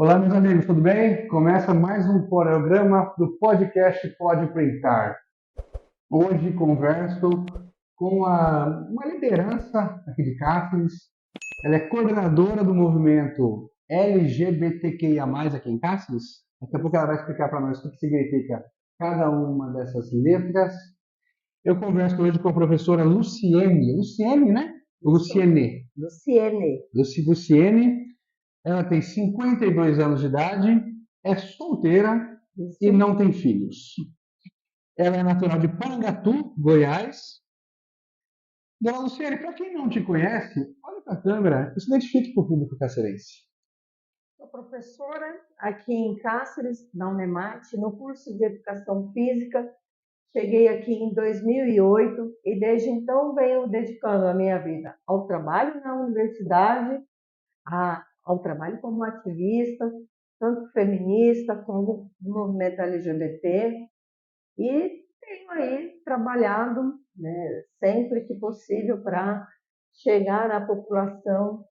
Olá, meus amigos, tudo bem? Começa mais um programa do podcast Pode Printar. Hoje converso com uma liderança aqui de Cáceres. Ela é coordenadora do movimento LGBTQIA+, aqui em Cáceres. Daqui a pouco ela vai explicar para nós o que significa cada uma dessas letras. Eu converso hoje com a professora Luciene. Luciene, né? Luciene. Luciene. Luciene. Ela tem 52 anos de idade, é solteira e não tem filhos. Ela é natural de Parangatu, Goiás. Dona Luciene, para quem não te conhece, olha para a câmera e se identifique para o público cacerense. Sou professora aqui em Cáceres, na Unemate, no curso de Educação Física. Cheguei aqui em 2008 e desde então venho dedicando a minha vida ao trabalho na universidade, ao trabalho como ativista, tanto feminista como do movimento LGBT, e tenho aí trabalhado, né, sempre que possível para chegar à população,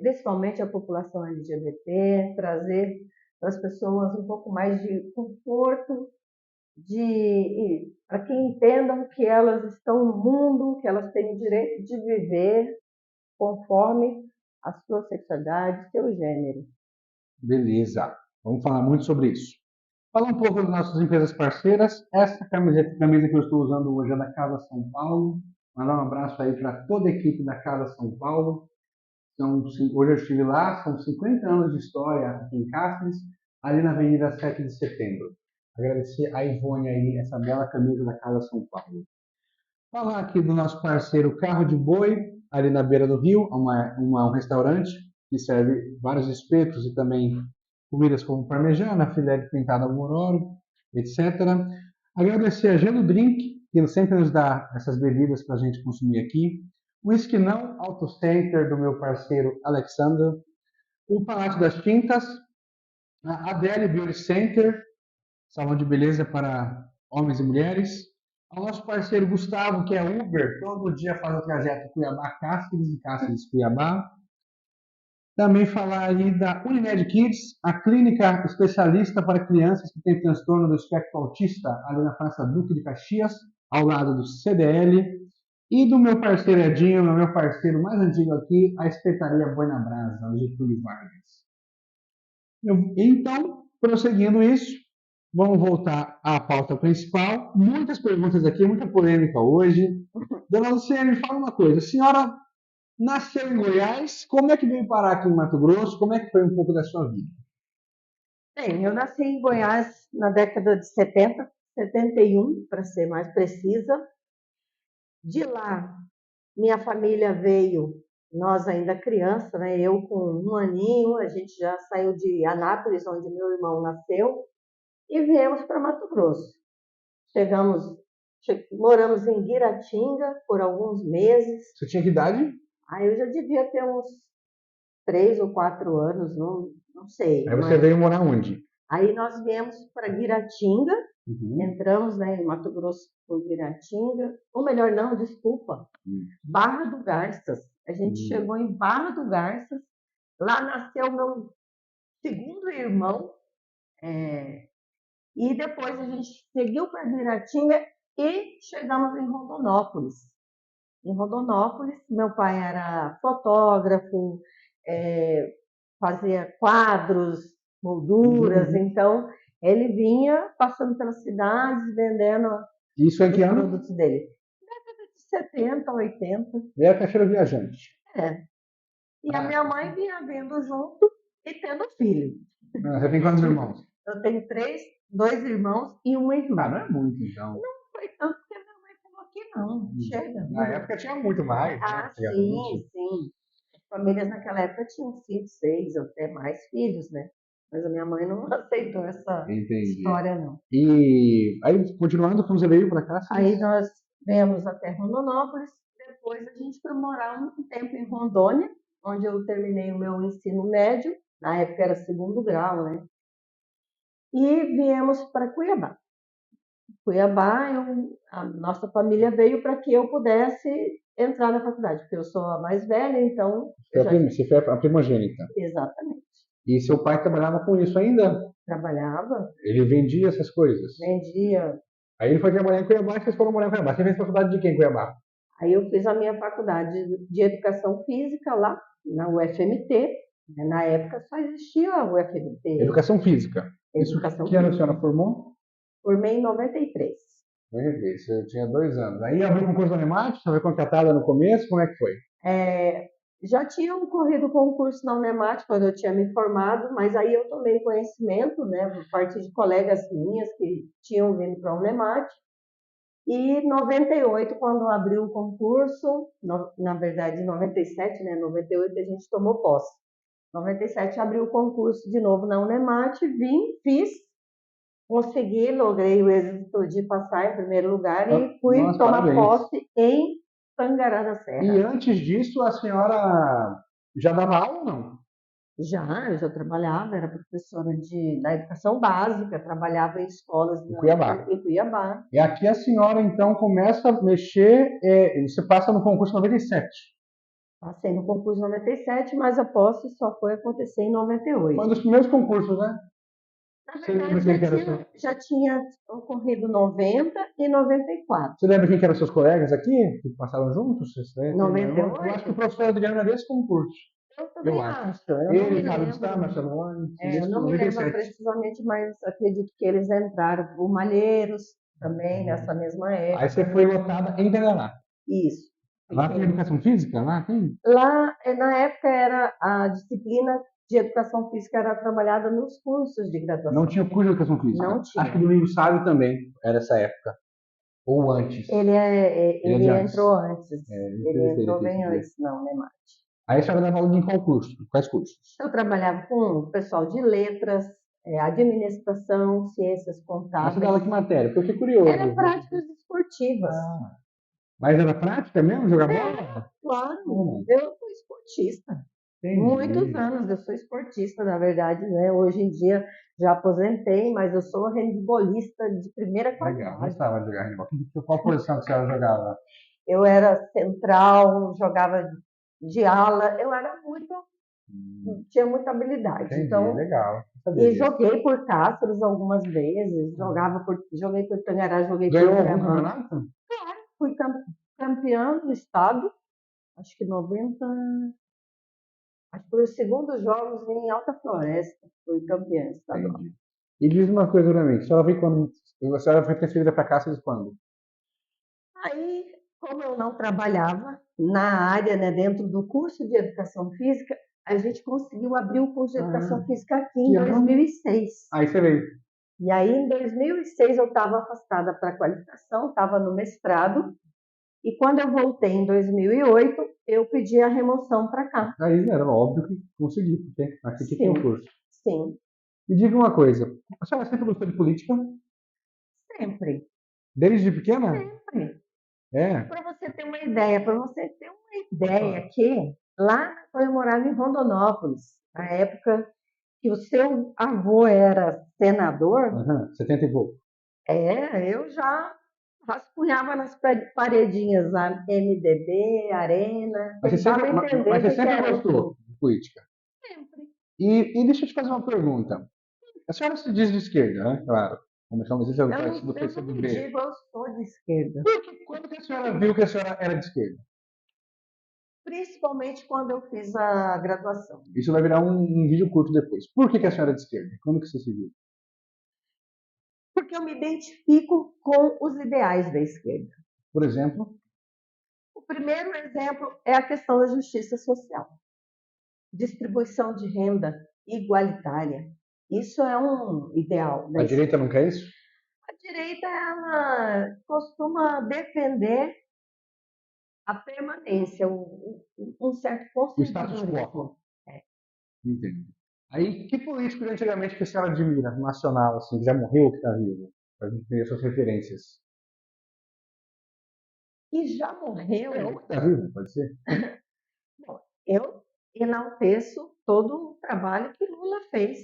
principalmente a população LGBT, trazer para as pessoas um pouco mais de conforto, para que entendam que elas estão no mundo, que elas têm o direito de viver conforme a sua sexualidade, seu gênero. Beleza, vamos falar muito sobre isso. Falar um pouco das nossas empresas parceiras. Essa camisa que eu estou usando hoje é da Casa São Paulo. Mandar um abraço aí para toda a equipe da Casa São Paulo. Hoje eu estive lá, são 50 anos de história aqui em Cáceres, ali na Avenida 7 de Setembro. Agradecer a Ivone aí, essa bela camisa da Casa São Paulo. Falar aqui do nosso parceiro Carro de Boi, ali na beira do rio, um restaurante que serve vários espetos e também comidas como parmegiana, filé de pintado ao mororo, etc. Agradecer a Gelo Drink, que sempre nos dá essas bebidas para a gente consumir aqui. O Esquinão Auto Center, do meu parceiro Alexander. O Palácio das Tintas. A Adele Beauty Center, salão de beleza para homens e mulheres. Ao nosso parceiro Gustavo, que é Uber, todo dia faz o trajeto Cuiabá-Cáceres e Cáceres-Cuiabá. Também falar aí da Unimed Kids, a clínica especialista para crianças que têm transtorno do espectro autista, ali na Praça Duque de Caxias, ao lado do CDL. E do meu parceiro Edinho, meu parceiro mais antigo aqui, a Espetaria Boi na Brasa, o Getúlio Vargas. Então, prosseguindo isso, vamos voltar à pauta principal. Muitas perguntas aqui, muita polêmica hoje. Dona Luciane, me fala uma coisa. A senhora nasceu em Goiás, como é que veio parar aqui em Mato Grosso? Como é que foi um pouco da sua vida? Bem, eu nasci em Goiás na década de 70, 71, para ser mais precisa. De lá, minha família veio, nós ainda criança, né? Eu com um aninho, a gente já saiu de Anápolis, onde meu irmão nasceu, e viemos para Mato Grosso. Moramos em Guiratinga por alguns meses. Você tinha que idade? Aí eu já devia ter uns 3 ou 4 anos, não sei. Aí você veio morar onde? Aí nós viemos para Guiratinga, entramos, né, em Mato Grosso por Guiratinga, ou melhor, não, desculpa, Barra do Garças. A gente chegou em Barra do Garças, lá nasceu meu segundo irmão, e depois a gente seguiu para Guiratinga e chegamos em Rondonópolis. Em Rondonópolis, meu pai era fotógrafo, fazia quadros, molduras, então ele vinha passando pelas cidades, vendendo Isso é os que ano? produtos dele. Década de 70, 80. Era caixeiro viajante. E a minha mãe vinha vindo junto e tendo filho. Você tem quantos irmãos? Eu tenho 2 irmãos e uma irmã. Não é muito, então. Não foi tanto que a minha mãe falou que não. Chega. Na época tinha muito mais, né? Sim. As famílias naquela época tinham 5, 6 ou até mais filhos, né? Mas a minha mãe não aceitou essa história, não. E aí, continuando, como você veio para cá? Aí nós viemos até Rondonópolis, depois a gente foi morar um tempo em Rondônia, onde eu terminei o meu ensino médio, na época era 2º grau, né? E viemos para Cuiabá. Cuiabá, a nossa família veio para que eu pudesse entrar na faculdade, porque eu sou a mais velha, então... Você foi a primogênita. Exatamente. E seu pai trabalhava com isso ainda? Trabalhava, Ele vendia essas coisas? vendia. Aí ele foi trabalhar em Cuiabá e vocês foram morar em Cuiabá. Você fez faculdade de quê em Cuiabá? Aí eu fiz a minha faculdade de educação física lá na UFMT. Né? Na época só existia a UFMT, Educação física. Isso educação que ano a física. senhora formou? Formei em 93. Isso, eu tinha 2 anos. Aí abriu o concurso da Unemat, você foi contratada no começo, como é que foi? É, já tinha ocorrido concurso na Unemat quando eu tinha me formado, mas aí eu tomei conhecimento, né, por parte de colegas minhas que tinham vindo para a Unemat. E em 98, quando abriu o concurso, na verdade em 97, né, 98 a gente tomou posse. Em 97 abriu o concurso de novo na Unemat, vim, fiz, consegui, logrei o êxito de passar em primeiro lugar e fui Nossa, tomar parabéns. posse em Tangará da Serra. E antes disso, a senhora já dava aula ou não? Eu já trabalhava, era professora da educação básica, trabalhava em escolas Em Cuiabá. em Cuiabá. E aqui a senhora, então, começa a mexer, você passa no concurso 97. Passei no concurso em 97, mas a posse só foi acontecer em 98. Foi um dos primeiros concursos, né? Na Você lembra verdade, quem que era seu... já tinha ocorrido 90 e 94. Você lembra quem que eram seus colegas aqui, que passaram juntos? Eu 98? acho que o professor Adriano era desse concurso. Eu também Eu acho. acho. Eu não me Ele, Carlos lembro. Star, Marcelo Lone, Eu não me lembro 97. precisamente, mas acredito que eles entraram. O Malheiros também, nessa mesma época. Aí você foi lotada em Tangará. Isso. Lá tem educação física? Lá tem? Lá, na época, era a disciplina de educação física era trabalhada nos cursos de graduação. Não tinha curso de educação física? Não tinha. Acho que o Domingos Sábio também era essa época. Ou antes. Ele antes. entrou antes. Ele entrou fez bem esse antes, não, né, Mate? Aí a senhora dava aula em qual curso? Quais cursos? Eu trabalhava com o pessoal de letras, administração, ciências Mas você contábeis. dava que matéria? Porque eu fiquei curioso. Era práticas esportivas. Mas era prática mesmo, jogar bola? Claro, eu fui esportista. Entendi. Muitos anos eu sou esportista, na verdade, né? Hoje em dia já aposentei, mas eu sou handbolista de primeira Legal, qualidade. gostava de jogar handball. Qual posição que a senhora jogava? Eu era central, jogava de ala, eu era tinha muita habilidade. Entendi, Então, legal. e joguei por Cáceres algumas vezes, joguei por Tangará, joguei por Ganhou algum Cuiabá. campeonato? Fui campeã do estado, acho que 90. Acho que foi os segundos jogos em Alta Floresta, fui campeã estadual. Entendi. E diz uma coisa pra mim, a senhora veio quando? A senhora foi transferida para Cáceres quando? Aí, como eu não trabalhava na área, né, dentro do curso de educação física, a gente conseguiu abrir o curso de educação física aqui em 2006. Aí você veio. E aí, em 2006, eu estava afastada para qualificação, estava no mestrado, e quando eu voltei em 2008, eu pedi a remoção para cá. Aí era óbvio que consegui, porque aqui que tem o curso. Sim. E diga uma coisa, a senhora sempre gostou de política? Sempre. Desde pequena? Sempre. É. Para você ter uma ideia aqui, lá eu morava em Rondonópolis, na época que o seu avô era senador. 70 e pouco. Eu já rascunhava nas paredinhas a MDB, Arena. Mas você sempre gostou de política? Sempre. E deixa eu te fazer uma pergunta. A senhora se diz de esquerda, né? Claro. Começamos a dizer do PCdoB. Eu não digo, eu sou de esquerda. Quando que a senhora viu que a senhora era de esquerda? Principalmente quando eu fiz a graduação. Isso vai virar um vídeo curto depois. Por que a senhora é de esquerda? Quando que você se viu? Porque eu me identifico com os ideais da esquerda. Por exemplo? O primeiro exemplo é a questão da justiça social. Distribuição de renda igualitária. Isso é um ideal. A direita não quer isso? A direita, ela costuma defender a permanência, um certo conservadorismo. O status quo. Entendi. Aí, que político de antigamente que a senhora admira, nacional, assim, que já morreu ou que está vivo? Para a gente ter suas referências. E já morreu? Ou que está vivo, pode ser. Bom, eu enalteço todo o trabalho que Lula fez.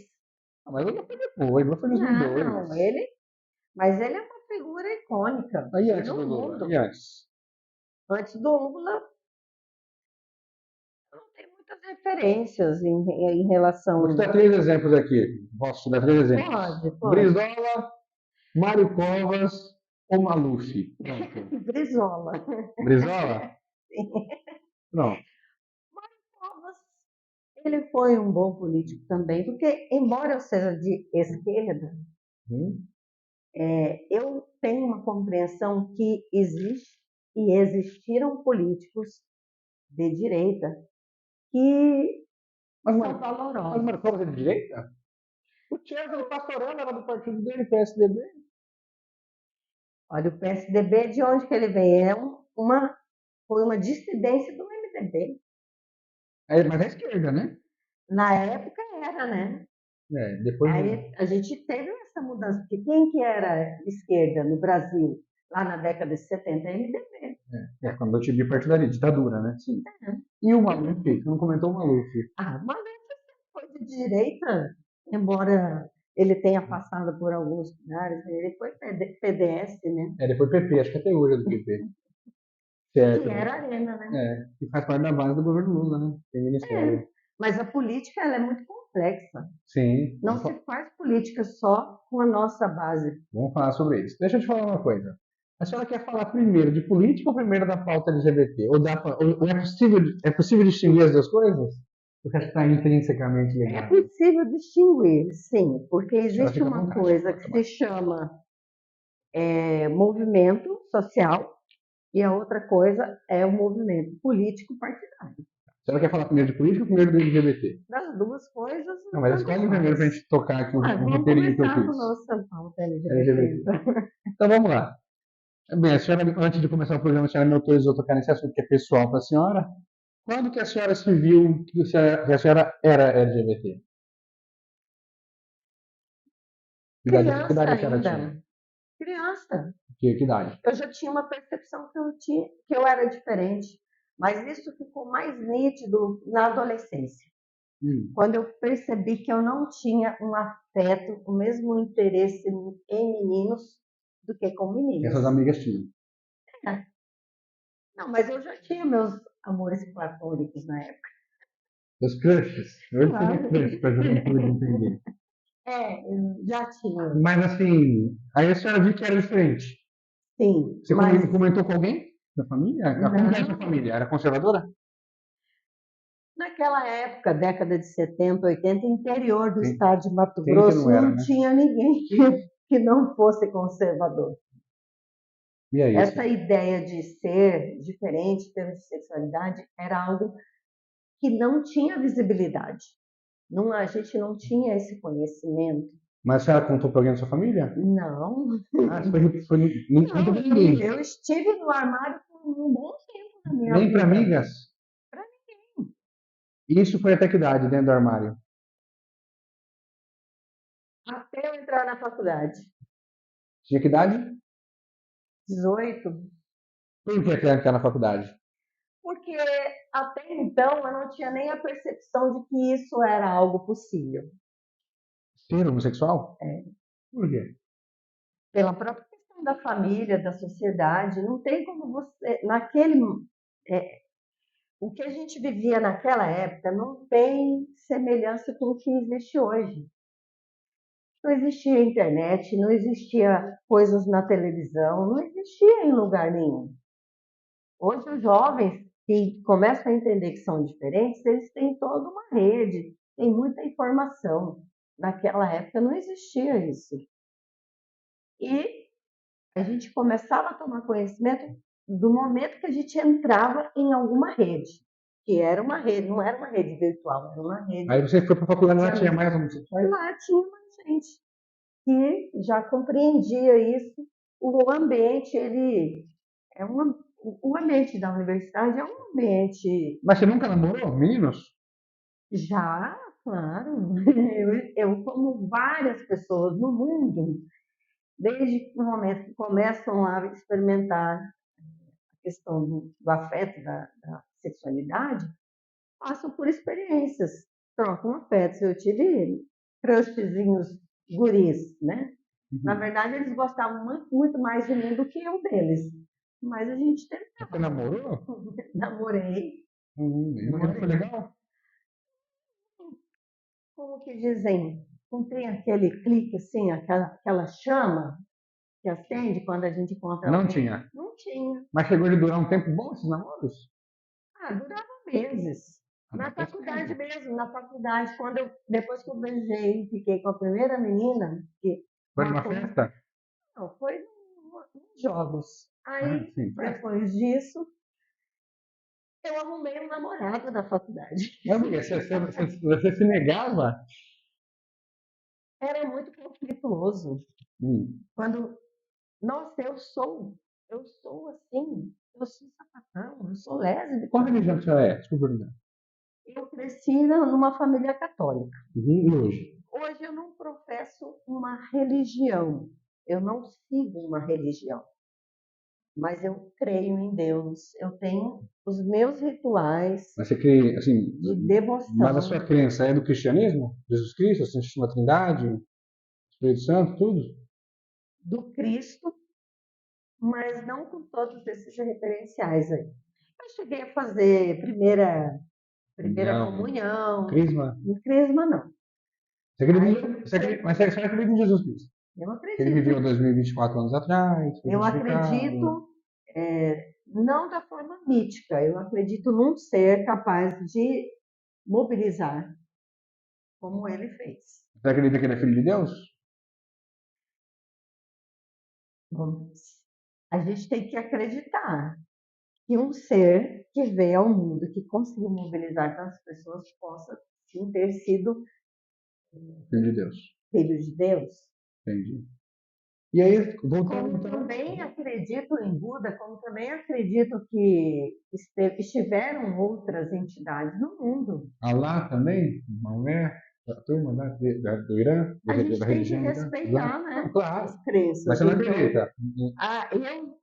Mas Lula foi depois, Lula foi em 2002. Não, mas ele é uma figura icônica. Aí antes do Lula, e antes? Antes do Lula, eu não tenho muito muitas referências em relação. Vou te dar 3 exemplos aqui. Posso te dar 3 exemplos? Pode. Brizola, Mário Covas ou Maluf? Pronto. Brizola. Brizola? Pronto. Covas, ele foi um bom político também, porque, embora eu seja de esquerda, eu tenho uma compreensão que existe e existiram políticos de direita que são Mas valorosos. Mário Covas é de direita? O César Pastorella era do partido dele, PSDB. Olha, o PSDB, de onde que ele vem? Foi uma dissidência do MDB. Mas é esquerda, né? Na época era, né? Depois. Aí a gente teve essa mudança, porque quem que era esquerda no Brasil, lá na década de 70, é MDB. Quando eu tive partidária, ditadura, né? Sim. E o Maluf? Você não comentou o Maluf? O Maluf foi de direita, embora ele tenha passado por alguns lugares, ele foi PDS, né? Ele foi PP, acho que até hoje é do PP. Certo. Que era Arena, né? Que faz parte da base do governo Lula, né? Tem ministério. Mas a política ela é muito complexa. Sim. Não se faz política só com a nossa base. Vamos falar sobre isso. Deixa eu te falar uma coisa. A senhora quer falar primeiro de política ou primeiro da pauta LGBT? Ou é possível distinguir as 2 coisas? Porque acho que está intrinsecamente ligado. É possível distinguir, sim, porque existe uma coisa que se chama movimento social e a outra coisa é o movimento político partidário. A senhora quer falar primeiro de política ou primeiro do LGBT? Das 2 coisas. Não, mas escolhe primeiro para a gente tocar aqui um roteirinho que eu fiz. Nossa pauta LGBT. Então vamos lá. Bem, a senhora, antes de começar o programa, a senhora me autorizou a tocar nesse assunto que é pessoal para a senhora. Quando que a senhora se viu que a senhora era LGBT? Criança que idade a senhora tinha? Criança. Que idade? Eu já tinha uma percepção que eu era diferente, mas isso ficou mais nítido na adolescência. Quando eu percebi que eu não tinha um afeto, o mesmo interesse em meninos do que com meninas. Essas amigas tinham? Não, mas eu já tinha meus amores platônicos na época. Meus crushes? Eu tinha crush para a juventude entender. Já tinha. Mas assim, aí a senhora viu que era diferente? Sim. Você comentou com alguém da família? Como era a sua família? Era conservadora? Naquela época, década de 70, 80, interior do estado de Mato Grosso, não tinha ninguém que não fosse conservador. E aí, essa ideia de ser diferente em termos de sexualidade era algo que não tinha visibilidade. A gente não tinha esse conhecimento. Mas a senhora contou para alguém da sua família? Não. Não, ninguém. Eu estive no armário por um bom tempo na minha vida. Nem para amigas? Para ninguém. Isso foi até que idade dentro do armário? Até eu entrar na faculdade. Tinha que idade? 18. Por que entrar na faculdade? Porque até então eu não tinha nem a percepção de que isso era algo possível. Ser homossexual? Por quê? Pela própria questão da família, da sociedade, não tem como você... o que a gente vivia naquela época não tem semelhança com o que existe hoje. Não existia internet, não existia coisas na televisão, não existia em lugar nenhum. Hoje os jovens que começam a entender que são diferentes, eles têm toda uma rede, tem muita informação. Naquela época não existia isso. E a gente começava a tomar conhecimento do momento que a gente entrava em alguma rede, que era uma rede, não era uma rede virtual, era uma rede. Aí você foi para a faculdade, lá tinha mais homossexuais? Lá tinha mais gente que já compreendia isso. O ambiente, o ambiente da universidade é um ambiente... Mas você nunca namorou meninos? Já, claro. Eu como várias pessoas no mundo, desde o momento que começam a experimentar a questão do afeto, da sexualidade, passam por experiências, trocam afetos. Eu tive crushzinhos guris, né? Na verdade, eles gostavam muito mais de mim do que eu deles. Mas a gente tentava. Você namorou? Namorei. Foi legal? como que dizem, não tem aquele clique assim, aquela chama que acende quando a gente encontra Não alguém? tinha. Não tinha. Mas chegou de durar um tempo bom esses namoros? Ah, durava meses. Ah, Na bastante faculdade tempo. mesmo, na faculdade, depois que eu beijei e fiquei com a primeira menina, que Foi numa marcou, festa? não, foi nos jogos. Ah, Aí, sim, festa. depois disso, eu arrumei um namorado na faculdade. Mas você se negava? Era muito conflituoso. Hum. Quando, nossa, eu sou assim, eu sou sapatão, eu sou Qual lésbica. religião que você é? Desculpa, Bruno. Eu cresci numa família católica. Uhum. E hoje? Hoje eu não professo uma religião, eu não sigo uma religião, mas eu creio em Deus. Eu tenho os meus rituais Mas você crê, assim, de mas a sua devoção crença é do cristianismo? Jesus Cristo, a Santíssima Trindade, Espírito Santo, tudo? do Cristo, mas não com todos esses referenciais aí. Eu cheguei a fazer primeira Comunhão, comunhão, crisma. no crisma não. Aí Mas você acredita em Jesus Cristo? eu Que ele viveu acredito. 2024 anos atrás, foi Eu crucificado. acredito, não da forma mítica, eu acredito num ser capaz de mobilizar, como ele fez. Você acredita que ele é filho de Deus? Bom, a gente tem que acreditar que um ser que veio ao mundo, que conseguiu mobilizar tantas pessoas, possa sim ter sido Filho de Deus. filho de Deus. Entendi. E aí, voltando Como então, também acredito em Buda, como também acredito que estiveram outras entidades no mundo. Alá também, Maomé, a turma do Irã, A da gente tem que religião do Irã. Islã. respeitar, Não, né, claro. as Mas crenças. você não Então, acredita. eu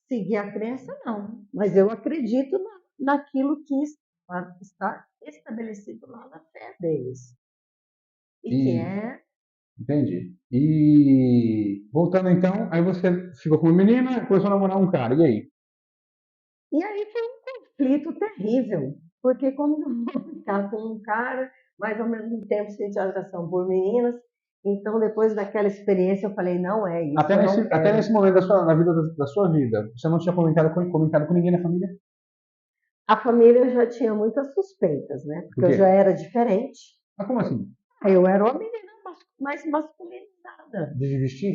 seguir a crença, não. Mas eu acredito naquilo que está estabelecido lá na fé deles. E que E, é. entendi. E voltando então, aí você ficou com uma menina, começou a namorar um cara. E aí? E aí foi um conflito terrível. Porque como eu vou ficar com um cara, mas ao mesmo tempo senti atração por meninas. Então, depois daquela experiência, eu falei, não é isso, eu não Até quero. nesse momento na vida da sua vida, você não tinha comentado com ninguém na família? A família já tinha muitas suspeitas, né? Por Porque eu quê? já era diferente. Mas como assim? Aí eu era uma menina mais masculinizada. De vestir?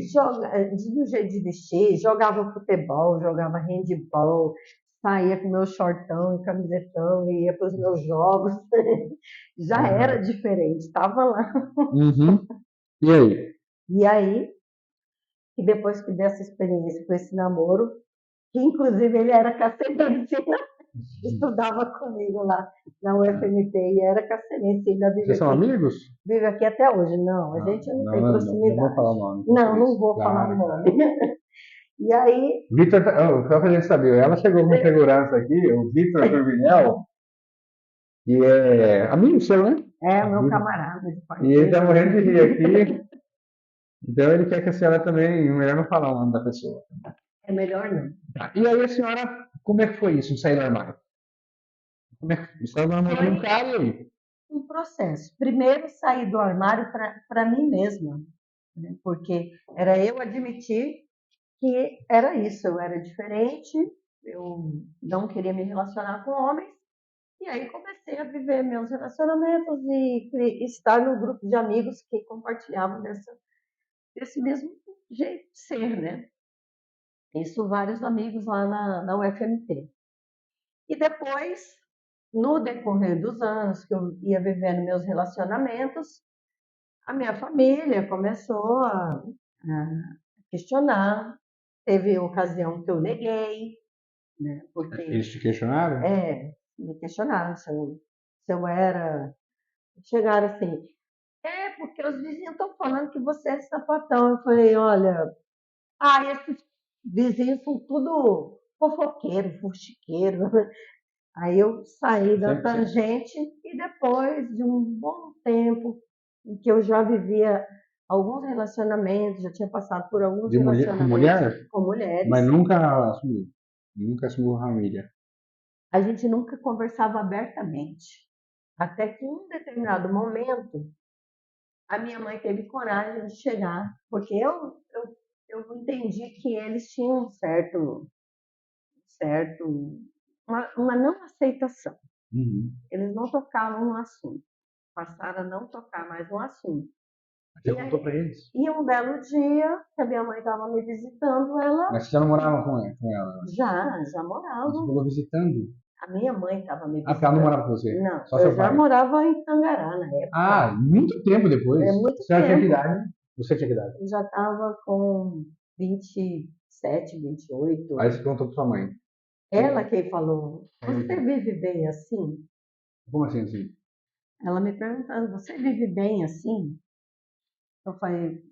Do jeito de vestir, jogava futebol, jogava handball, saía com meu shortão e camisetão e ia para os meus jogos. Já era Aham. diferente, estava lá. Uhum. E aí? E aí, que depois que dessa experiência com esse namoro, que inclusive ele era cacerense, estudava comigo lá na UFMT e era cacerense, ainda Vocês são amigos? vive aqui até hoje. Não, a Não, gente não não, tem não, não vou proximidade. falar o nome, então, por Não, não isso. vou falar o Claro, claro. nome. E aí, Vitor, só pra gente saber, ela chegou com segurança aqui, o Vitor Turvinel, que é amigo seu, né? meu camarada de E ele tá partido, morrendo de rir aqui, então ele quer que a senhora também, melhor não falar o nome da pessoa. é melhor não. Tá. E aí a senhora, como é que foi isso, de sair do armário? Como é que você estava namorando um Foi cara e aí? um processo. Primeiro, sair do armário para mim mesma, né? Porque era eu admitir que era isso, eu era diferente, eu não queria me relacionar com homens, e aí comecei a viver meus relacionamentos e estar no grupo de amigos que compartilhavam desse mesmo jeito de ser, né? Isso vários amigos lá na UFMT. E depois, no decorrer dos anos que eu ia vivendo meus relacionamentos, a minha família começou a questionar. Teve ocasião que eu neguei, né? Porque Eles te questionaram? me questionaram se eu era. Chegaram assim, porque os vizinhos estão falando que você é sapatão. Eu falei, olha, esses vizinhos são tudo fofoqueiro, fuxiqueiro. Aí eu saí da Sempre, tangente e depois de um bom tempo em que eu já vivia alguns relacionamentos, já tinha passado por alguns de mulher, com relacionamentos mulher, com mulheres, mas nunca assumiu. Nunca assumiu a família. a gente nunca conversava abertamente. Até que em um determinado momento a minha mãe teve coragem de chegar, porque eu entendi que eles tinham uma não aceitação. Uhum. Eles não tocavam no assunto, passaram a não tocar mais no assunto. Você E contou pra eles? E um belo dia, que a minha mãe estava me visitando, ela Mas você já não morava com ela? já Você morava. falou visitando? A minha mãe estava me Ah, porque ela não visitando. morava com você? Não, Só eu seu já pai? morava em Tangará na época. Ah, muito tempo depois? É muito Você já tinha que tempo. idade? Você tinha que idade? Eu já estava com 27, 28. Aí você contou pra sua mãe. Ela que falou, você vive bem assim? Como assim, assim? Ela me perguntando, você vive bem assim? Eu falei,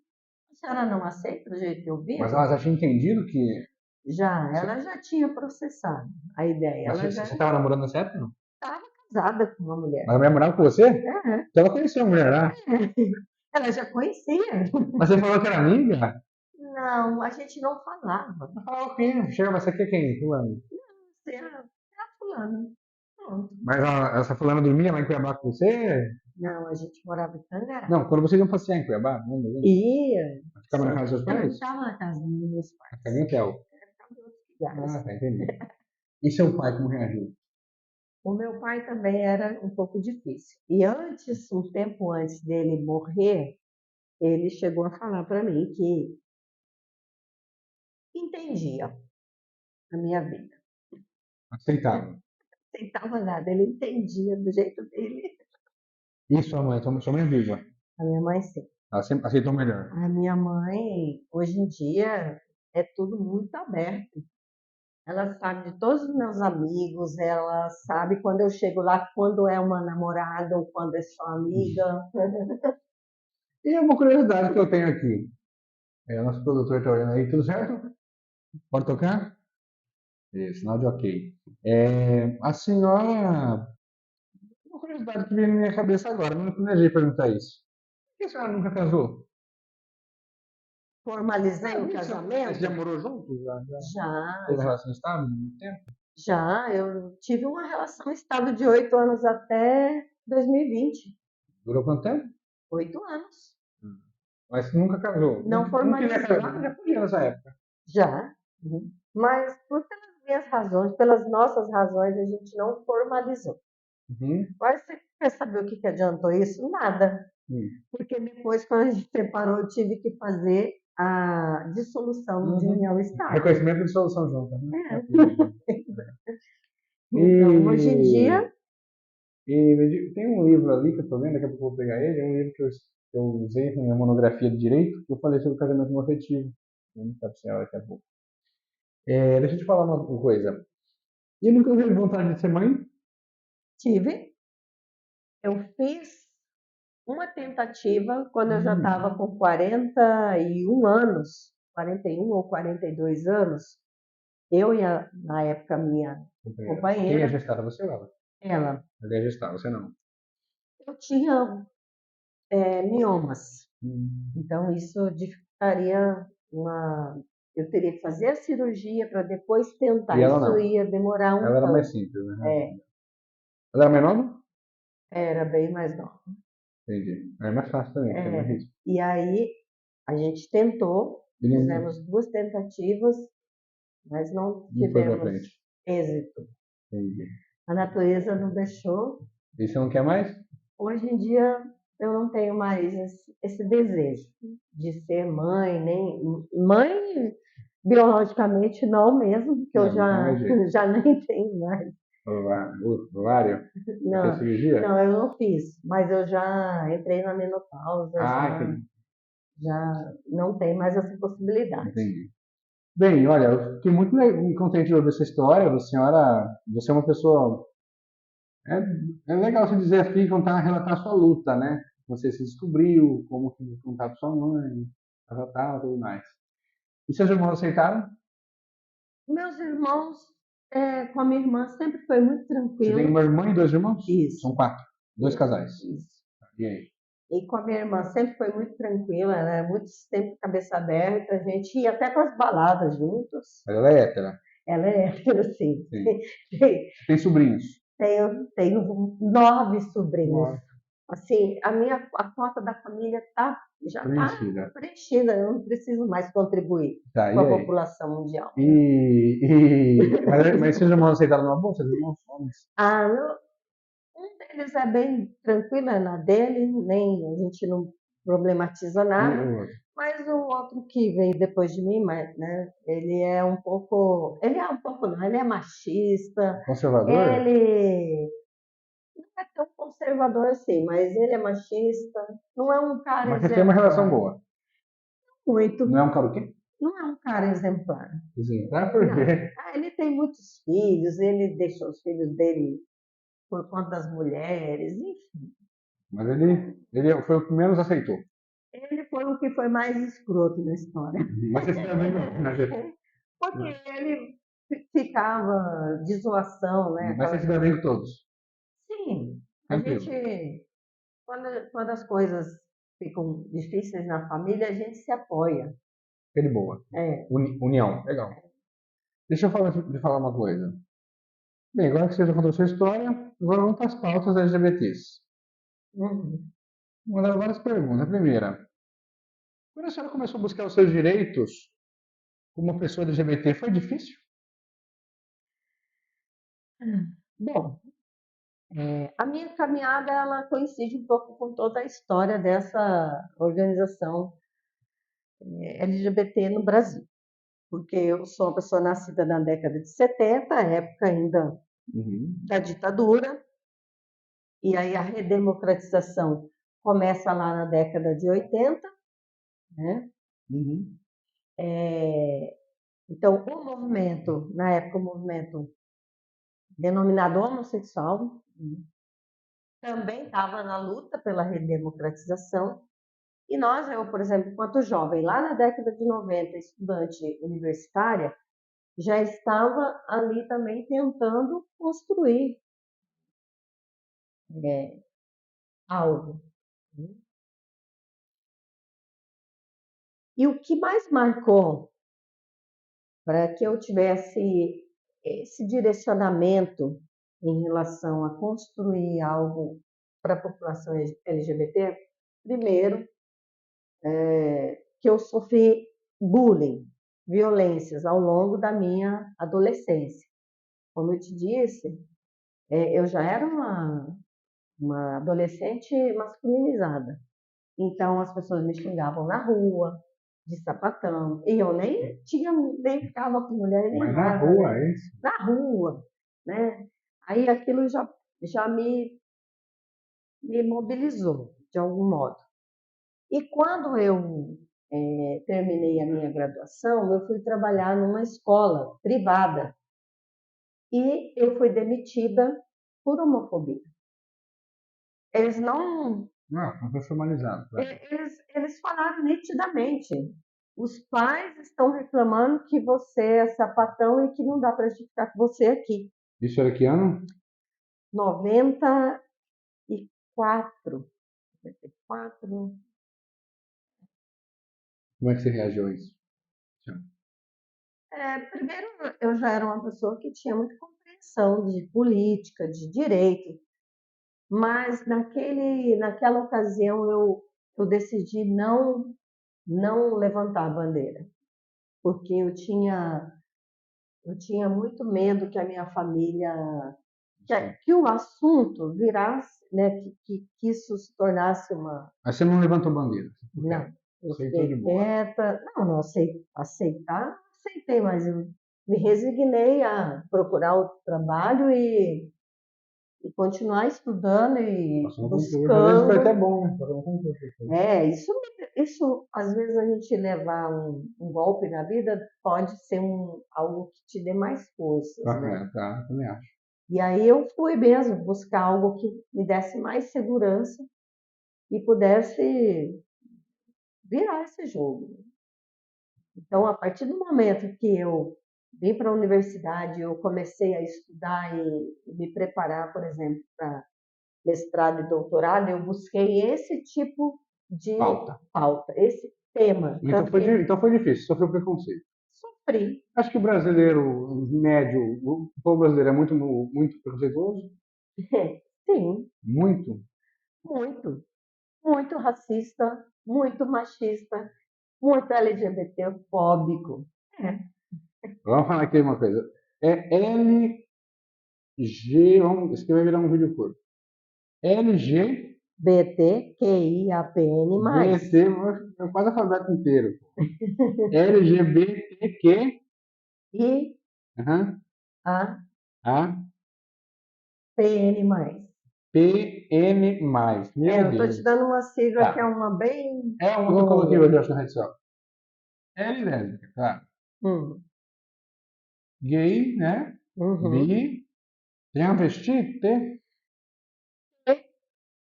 a senhora não aceita o jeito que eu Mas vivo? ela já tinha entendido que... Já, ela já tinha processado a ideia. Mas Ela você já estava namorando nessa época, não? estava casada com uma mulher. Mas a mulher morava com você? É, Então ela conheceu a mulher lá. ela já conhecia. Mas você falou que era amiga? Não, a gente não falava. Ela falava o quê? Chega, mas você quer quem? Fulano. Você era fulano. Pronto. Mas essa fulana dormia lá em Cuiabá com você? Não, a gente morava em Tangará. Não, quando vocês iam passear em Cuiabá, não lembro. Ia. Ficava na casa dos seus Eu não pais? estava na casa dos meus pais. Ficava em hotel. Ficava em outros lugares. Ah, tá, entendi. E seu pai como reagiu? O meu pai também era um pouco difícil. E antes, um tempo antes dele morrer, ele chegou a falar para mim que entendia a minha vida. Aceitava. Não aceitava nada, ele entendia do jeito dele. E sua mãe é viva? A minha mãe sim. Ela sempre aceitou melhor. A minha mãe, hoje em dia, é tudo muito aberto. Ela sabe de todos os meus amigos, ela sabe quando eu chego lá, quando é uma namorada ou quando é só amiga. E uma curiosidade que eu tenho aqui. O nosso produtor está olhando aí, tudo certo? Pode tocar? Sinal de ok. A senhora. Uma curiosidade que veio na minha cabeça agora, não planejei perguntar isso. Por que a senhora nunca casou? Formalizei o Você casamento? já morou junto? Já, Teve relação estável? Muito tempo? já. Eu tive uma relação estável de 8 anos até 2020. Durou quanto tempo? 8 anos. Mas nunca casou. Não Não queria formalizei. casar, já podia nessa época. Já. Mas pelas minhas razões, pelas nossas razões, a gente não formalizou. Uhum. Mas você quer saber o que adiantou isso? Nada. Porque depois, quando a gente separou, eu tive que fazer a dissolução de união estável. Reconhecimento de dissolução junto. Né? Então, hoje em dia, Tem um livro ali que eu estou vendo, daqui a pouco eu vou pegar ele, é um livro que eu usei na minha monografia de direito, que eu falei sobre o casamento não afetivo. Vou mostrar para a senhora daqui a pouco. Deixa eu te falar uma coisa. E nunca teve vontade de ser mãe? tive. Eu fiz uma tentativa quando eu já estava com 41 anos, 41 ou 42 anos. Eu e, na época, minha companheira. Quem é gestada? Você ou ela? Ela. Ela é gestada, você não. Eu tinha miomas. Então, isso dificultaria eu teria que fazer a cirurgia para depois tentar. E ela isso não? ia demorar um Ela era pouco. mais simples, né? É, Ela era menor? era bem mais nova. Entendi. É mais fácil também, tem mais risco. E aí, a gente tentou, fizemos 2 tentativas, mas não tivemos êxito. Entendi. A natureza não deixou. E você não quer mais? Hoje em dia, eu não tenho mais esse desejo de ser mãe, nem mãe biologicamente não mesmo, porque eu já nem tenho mais. Ovário? Não, fez cirurgia? não, eu não fiz, mas eu já entrei na menopausa, já não tem mais essa possibilidade. Entendi. Bem, olha, eu fiquei muito contente de ouvir essa história. A senhora, você é uma pessoa... É legal você dizer aqui, relatar a sua luta, né? Você se descobriu, como contar para sua mãe, tal, tudo mais. E seus irmãos aceitaram? Meus irmãos, com a minha irmã, sempre foi muito tranquilo. Você tem uma irmã e 2 irmãos? Isso. São 4. 2 casais. Isso. E aí? E com a minha irmã sempre foi muito tranquila, ela era muito sempre cabeça aberta, a gente ia até com as baladas juntos. Ela é hétera? Ela é hétero, sim. Tem sobrinhos? Tenho 9 sobrinhos. Assim, a cota da família já está Preenchida. preenchida, eu não preciso mais contribuir Tá, com e a aí? população mundial. Mas seus irmãos aceitaram numa boa? Seus irmãos homens? Ah, um deles é bem tranquilo, é na dele, nem a gente não problematiza E nada. o outro? Mas o outro que veio depois de mim, mas, né, ele é um pouco não, ele é machista, Conservador? ele não é tão conservador assim, mas ele é machista, não é um cara Mas vocês têm uma relação exemplar, boa. muito, Não é um cara o quê? não é um cara exemplar. Exemplar por Não. quê? Ah, ele tem muitos filhos, ele deixou os filhos dele por conta das mulheres, enfim. Mas ele foi o que menos aceitou. Ele foi o que foi mais escroto na história. Mas vocês também Porque ele ficava de zoação, né? mas Aquela vocês se dão coisa. bem com todos. Sim, a Tranquilo. gente, quando as coisas ficam difíceis na família, a gente se apoia. Fica de boa. É. União. Legal. Deixa eu falar uma coisa. Bem, agora que você já contou a sua história, agora vamos para as pautas LGBTs. Uhum. Vou mandar várias perguntas. A primeira, quando a senhora começou a buscar os seus direitos como pessoa LGBT, foi difícil? Bom, a minha caminhada ela coincide um pouco com toda a história dessa organização LGBT no Brasil, porque eu sou uma pessoa nascida na década de 70, época ainda Uhum. da ditadura, e aí a redemocratização começa lá na década de 80, né? Uhum. Então, o movimento, na época, o movimento denominado homossexual, também estava na luta pela redemocratização. E nós, eu, por exemplo, enquanto jovem, lá na década de 90, estudante universitária, já estava ali também tentando construir algo. E o que mais marcou para que eu tivesse esse direcionamento em relação a construir algo para a população LGBT, primeiro, que eu sofri bullying, violências ao longo da minha adolescência. Como eu te disse, eu já era uma adolescente masculinizada. Então as pessoas me xingavam na rua, de sapatão, e eu nem ficava com mulher nem Mas na nada, rua, né? é isso? Na rua, né? Aí aquilo já me mobilizou, de algum modo. E quando eu terminei a minha graduação, eu fui trabalhar numa escola privada e eu fui demitida por homofobia. Eles não, Não foi formalizado. Tá? eles falaram nitidamente. Os pais estão reclamando que você é sapatão e que não dá para ficar com você aqui. Isso era que ano? 94, 94. Como é que você reagiu a isso? Primeiro, eu já era uma pessoa que tinha muita compreensão de política, de direito, mas naquela ocasião eu decidi não levantar a bandeira, porque eu tinha muito medo que a minha família, que o assunto virasse, né, que isso se tornasse uma. Mas você não levantou bandeira. Não, eu Aceitou de fiquei boa. quieta. Não aceitei, mas eu me resignei a procurar outro trabalho e continuar estudando e Passou no concurso. Às vezes foi até buscando. bom, né? Passou no concurso. Isso às vezes a gente levar um golpe na vida pode ser algo que te dê mais forças, né? Bacana, tá? Também acho. E aí eu fui mesmo buscar algo que me desse mais segurança e pudesse virar esse jogo. Então, a partir do momento que eu vim para a universidade, eu comecei a estudar e me preparar, por exemplo, para mestrado e doutorado, eu busquei esse tipo de pauta, esse tema. Então foi difícil, sofreu preconceito. Sofri. Acho que o brasileiro médio, o povo brasileiro é muito preconceituoso. Sim. Muito. muito, muito racista, muito machista, muito LGBT-fóbico. É, Vamos falar aqui uma coisa. É LG, vamos escrever virar um vídeo curto. LG BTQIAPN+. BT, eu quase alfabeto inteiro. LGBTQ, E aham, a A, PN+. PN+. É, Meu eu estou te Deus. dando uma sigla que é Tá. uma bem É uma que eu coloquei longa. hoje, eu acho, na rede social. L lésbica, claro. Hum, Gay, né? uhum. Bi, travesti, T, E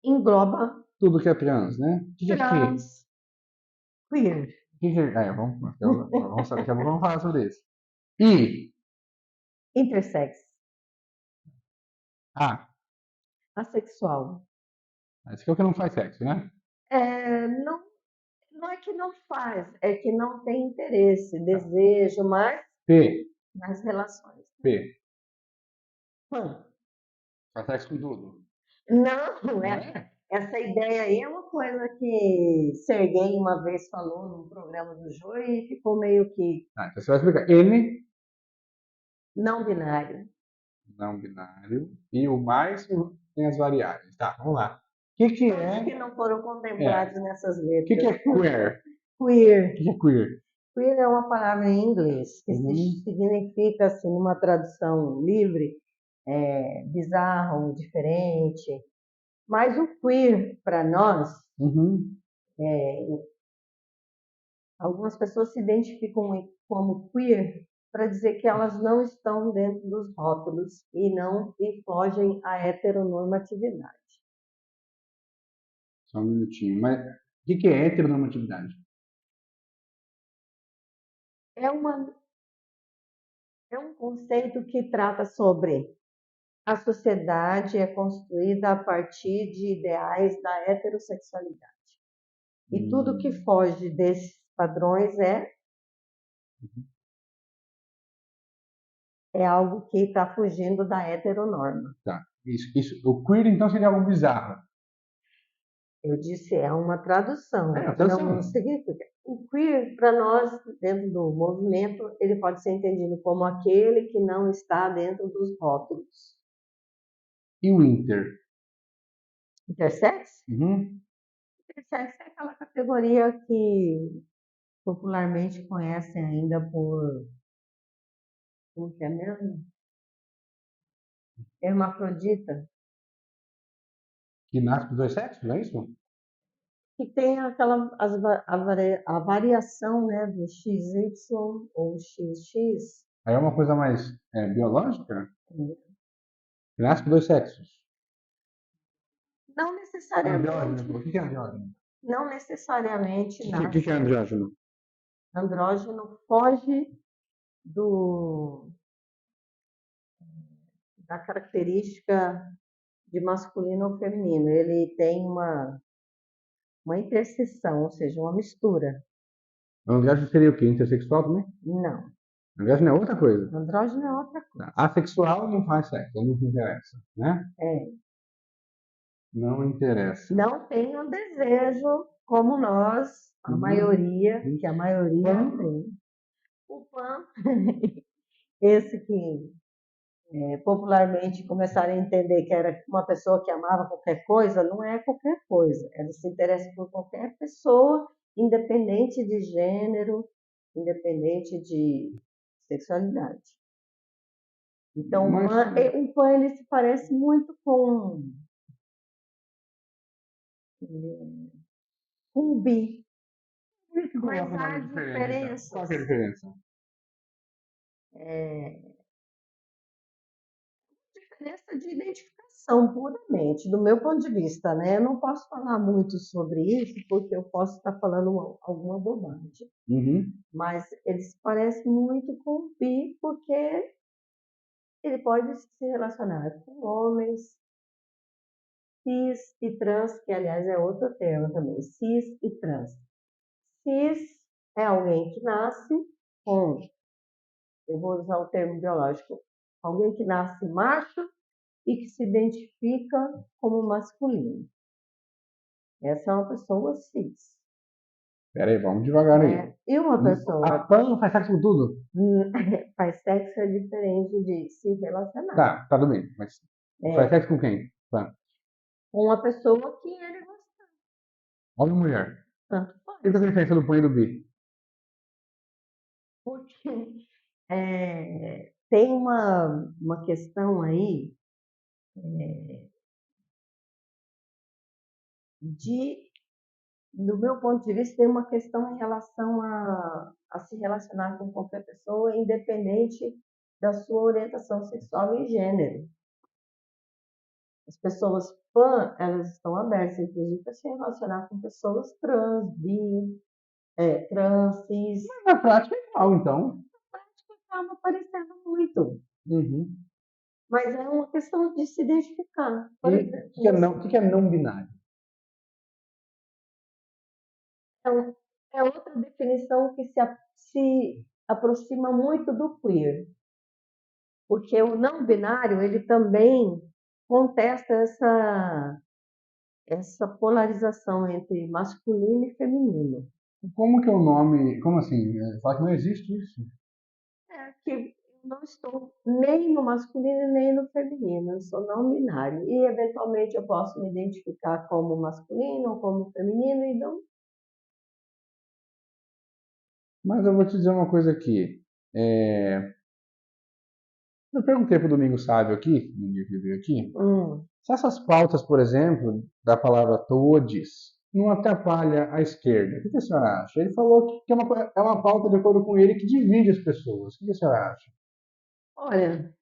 engloba tudo que é trans, né? O que é que? trans, queer, O que é? Vamos saber, daqui a pouco vamos falar sobre isso. I, intersex, A. assexual. Esse aqui é o que não faz sexo, né? Não, não é que não faz, é que não tem interesse, desejo mais P, nas relações. P. Hum. Faz sexo com tudo. Não, Não é? essa ideia aí é uma coisa que Serguei uma vez falou num programa do Jô e ficou meio que Ah, então você vai explicar. N, não binário. não binário. E o mais tem as variáveis. Tá, vamos lá. O que que Todos que é? não foram É. contemplados nessas O que que letras. é queer? O Queer. que que é queer? Queer é uma palavra em inglês que Uhum. significa, assim, numa tradução livre, bizarro, diferente. Mas o queer, para nós, Uhum. algumas pessoas se identificam como queer para dizer que elas não estão dentro dos rótulos e fogem à heteronormatividade. Só um minutinho. Mas o que que é heteronormatividade? É, uma, é um conceito que trata sobre a sociedade é construída a partir de ideais da heterossexualidade. E tudo que Hum, foge desses padrões é algo que está fugindo da heteronorma. tá. Isso. O queer, então, seria algo bizarro. Eu disse, é uma tradução, É, não atenção. significa. O queer, para nós, dentro do movimento, ele pode ser entendido como aquele que não está dentro dos rótulos. E o inter? Intersex? Uhum. Intersex é aquela categoria que popularmente conhecem ainda por, como que é mesmo? Hermafrodita, Que nasce com dois sexos, não é isso? que tem a variação, né, do XY ou XX. Aí é uma coisa mais biológica? Que nasce com dois sexos. Não Andrógeno, necessariamente, pô. O que que é andrógeno? não necessariamente O que que é nasce. andrógeno? Andrógeno foge do, da característica de masculino ou feminino. Ele tem uma interseção, ou seja, uma mistura. Andrógeno seria o quê? Intersexual também? Não, Andrógeno é outra coisa. andrógeno é outra Tá. coisa. Assexual não faz sexo, não te interessa, né? É, Não interessa. não tem um desejo como nós, a Uhum. maioria, que a maioria Pan, tem. O PAN, esse que popularmente começaram a entender que era uma pessoa que amava qualquer coisa, não é qualquer coisa. Ela se interessa por qualquer pessoa, independente de gênero, independente de sexualidade. Então, mas o PAN ele se parece muito com o bi, por que mas coloca um há nome diferente, então? Qual que é a diferenças. diferença? Diferença de identificação, puramente, do meu ponto de vista, né? Eu não posso falar muito sobre isso, porque eu posso estar falando alguma bobagem. Uhum. Mas ele se parece muito com o bi, porque ele pode se relacionar com homens, cis e trans, que aliás é outro termo também, cis e trans. Cis é alguém que nasce com, eu vou usar o termo biológico, alguém que nasce macho e que se identifica como masculino. Essa é uma pessoa cis, Pera aí, vamos devagar aí. né? E uma A pessoa PAN faz sexo com tudo? faz sexo é diferente de se relacionar. Tá, tudo bem. Mas faz É, sexo com quem? PAN. com uma pessoa que ele gosta, Homem ou mulher? tanto E qual é a faz. diferença do PAN e do bi? Porque tem uma questão aí de, do meu ponto de vista, tem uma questão em relação a se relacionar com qualquer pessoa, independente da sua orientação sexual e gênero. As pessoas pan, elas estão abertas, inclusive, para se relacionar com pessoas trans, bi, trans, cis. Na prática é igual, então. Acho que acaba aparecendo muito. Uhum. Mas é uma questão de se identificar. E Por o que, exemplo, que é não binário? então, é outra definição que se aproxima muito do queer, porque o não binário ele também contesta essa polarização entre masculino e feminino. Como que é o nome? Como assim? Fala que não existe isso. É que eu não estou nem no masculino nem no feminino, eu sou não binário. E eventualmente eu posso me identificar como masculino ou como feminino e não. Mas eu vou te dizer uma coisa aqui. É, eu perguntei para o Domingo Sábio aqui, no dia que ele veio aqui, Hum, se essas pautas, por exemplo, da palavra todes, não atrapalha a esquerda. O que a senhora acha? Ele falou que é uma pauta, de acordo com ele, que divide as pessoas. O que a senhora acha? olha,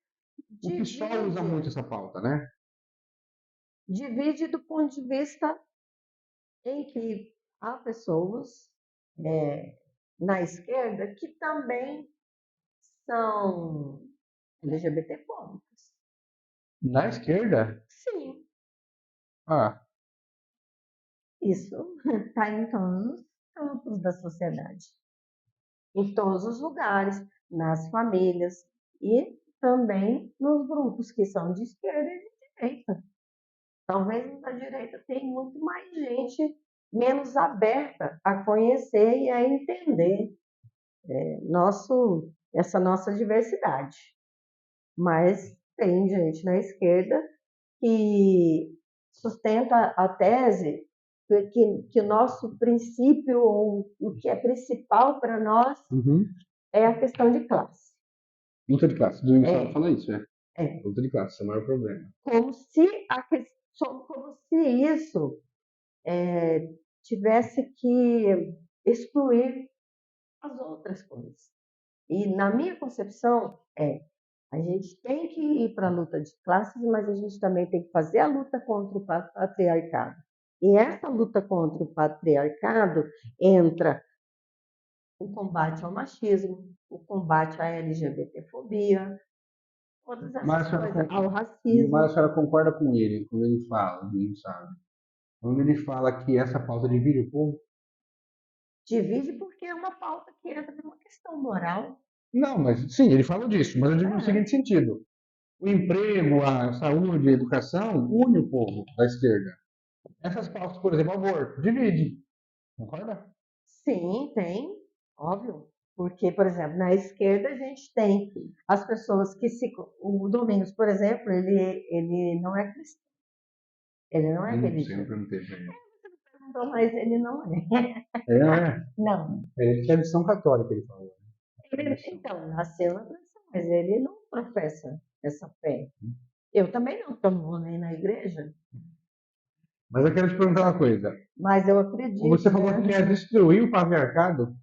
O PSOL usa muito divide, essa pauta, né? divide do ponto de vista em que há pessoas é, na esquerda que também são LGBTfóbicas. Na esquerda? Sim, Ah, isso está em todos os campos da sociedade, em todos os lugares, nas famílias e também nos grupos que são de esquerda e de direita. Talvez na direita tem muito mais gente menos aberta a conhecer e a entender essa nossa diversidade. Mas tem gente na esquerda que sustenta a tese que o nosso princípio, ou o que é principal para nós, uhum. é a questão de classe. Luta de classe. Domingo Sábio É, fala isso, né? é. Luta de classe, esse é o maior problema. Como se isso tivesse que excluir as outras coisas. E na minha concepção a gente tem que ir para a luta de classes, mas a gente também tem que fazer a luta contra o patriarcado. E essa luta contra o patriarcado entra o combate ao machismo, o combate à LGBTfobia, todas Mas essas a coisas, senhora, ao mas a racismo. senhora concorda com ele quando ele fala, Domingo Sábio? Quando ele fala que essa pauta divide o povo? Divide porque é uma pauta que entra numa questão moral. Não, mas sim, ele fala disso, mas eu digo no É, seguinte sentido. O emprego, a saúde, a educação une o povo da esquerda. Essas pautas, por exemplo, aborto, divide. Concorda? sim, tem, óbvio. Porque, por exemplo, na esquerda a gente tem as pessoas que se. O Domingos, por exemplo, ele não é cristão, ele não é Não sei, não religioso. perguntei pra ele. Então, mas ele não é. É, não é? Não. É tradição católica, ele falou. Tradição. Então, nasceu na tradição, mas ele não professa essa fé. Eu também não, porque eu não vou nem na igreja, Mas eu quero te perguntar uma coisa. mas eu acredito, Você falou que né, quer destruir o patriarcado? no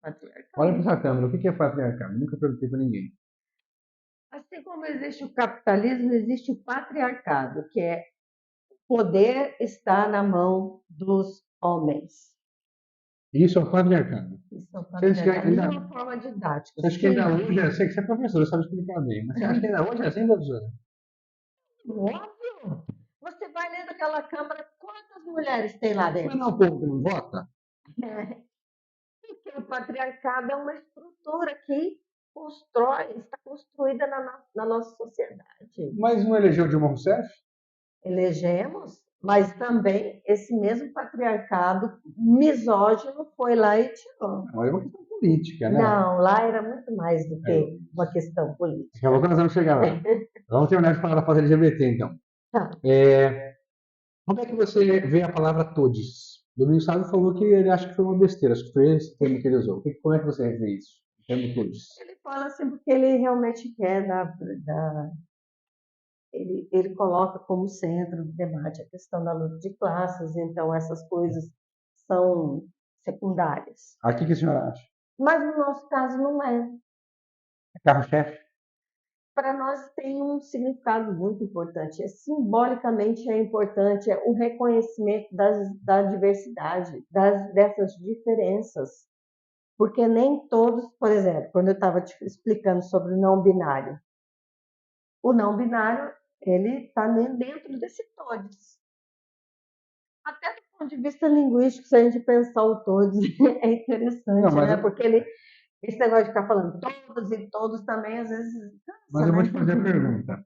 Olha para patriarcado. essa câmera, o que é patriarcado? Nunca perguntei para ninguém. Assim como existe o capitalismo, existe o patriarcado, que é o poder está na mão dos homens. Isso é o patriarcado. Isso é o Você acha que patriarcado, de ainda, uma forma didática. você acha que ainda Sim, hoje é assim? Que você é professor, sabe explicar bem. Mas você acha que ainda hoje é assim, professora? óbvio. Você vai lendo aquela Câmara, quantas mulheres tem lá Mas dentro? não é o povo que não vota? Porque o patriarcado é uma estrutura que está construída na nossa sociedade. Mas não elegeu Dilma Rousseff? Elegemos, Mas também esse mesmo patriarcado misógino foi lá e tirou. Não, é uma questão política, né? Não, lá era muito mais do É, que uma questão daqui a pouco política. nós vamos chegar lá. Vamos terminar de falar da pauta LGBT, então. Tá. Como é que você vê a palavra todes? O Domingos Sávio falou que ele acha que foi uma besteira, acho que foi esse o termo que ele usou. Como é que você vê isso? O termo todes. Ele fala assim porque ele realmente quer ele coloca como centro do debate a questão da luta de classes, então essas coisas são secundárias. Ah, o que a senhora acha? Mas no nosso caso não é. É carro-chefe? Para nós tem um significado muito importante. Simbolicamente é importante o reconhecimento da diversidade, dessas diferenças. Porque nem todos, por exemplo, quando eu estava te explicando sobre o não binário, ele está dentro desse todes. Até do ponto de vista linguístico, se a gente pensar o todos, é Não, interessante, mas, né? Porque esse negócio de ficar falando todos e todos também, às vezes, mas cansa, eu vou né? te fazer a pergunta.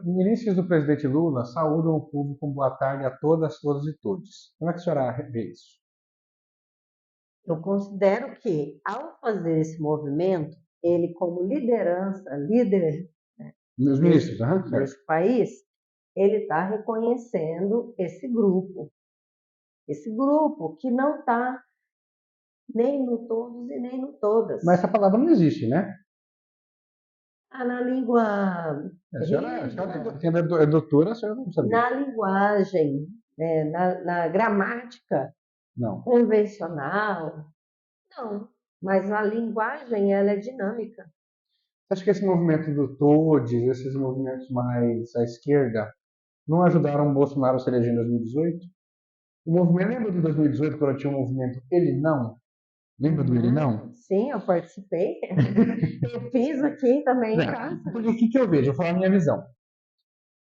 Ministros do presidente Lula saúdam o povo com boa tarde a todas, todos e todes. Como é que a senhora vê isso? Eu considero que, ao fazer esse movimento, ele, como liderança, líder Os desse, ministros, aham, certo. desse país, ele está reconhecendo esse grupo que não está nem no todos e nem no todas. Mas essa palavra não existe, né? Na língua A senhora é doutora, a senhora não sabia. na linguagem, na gramática Não. convencional, não. Mas a linguagem, ela é dinâmica. Você acha que esse movimento do Todes, esses movimentos mais à esquerda, não ajudaram o Bolsonaro a se eleger em 2018? O movimento, lembra de 2018, quando tinha o movimento Ele Não? Lembra do Ele Não? Sim, eu participei. Eu fiz aqui também em casa. Porque o que eu vejo? Eu vou falar a minha visão.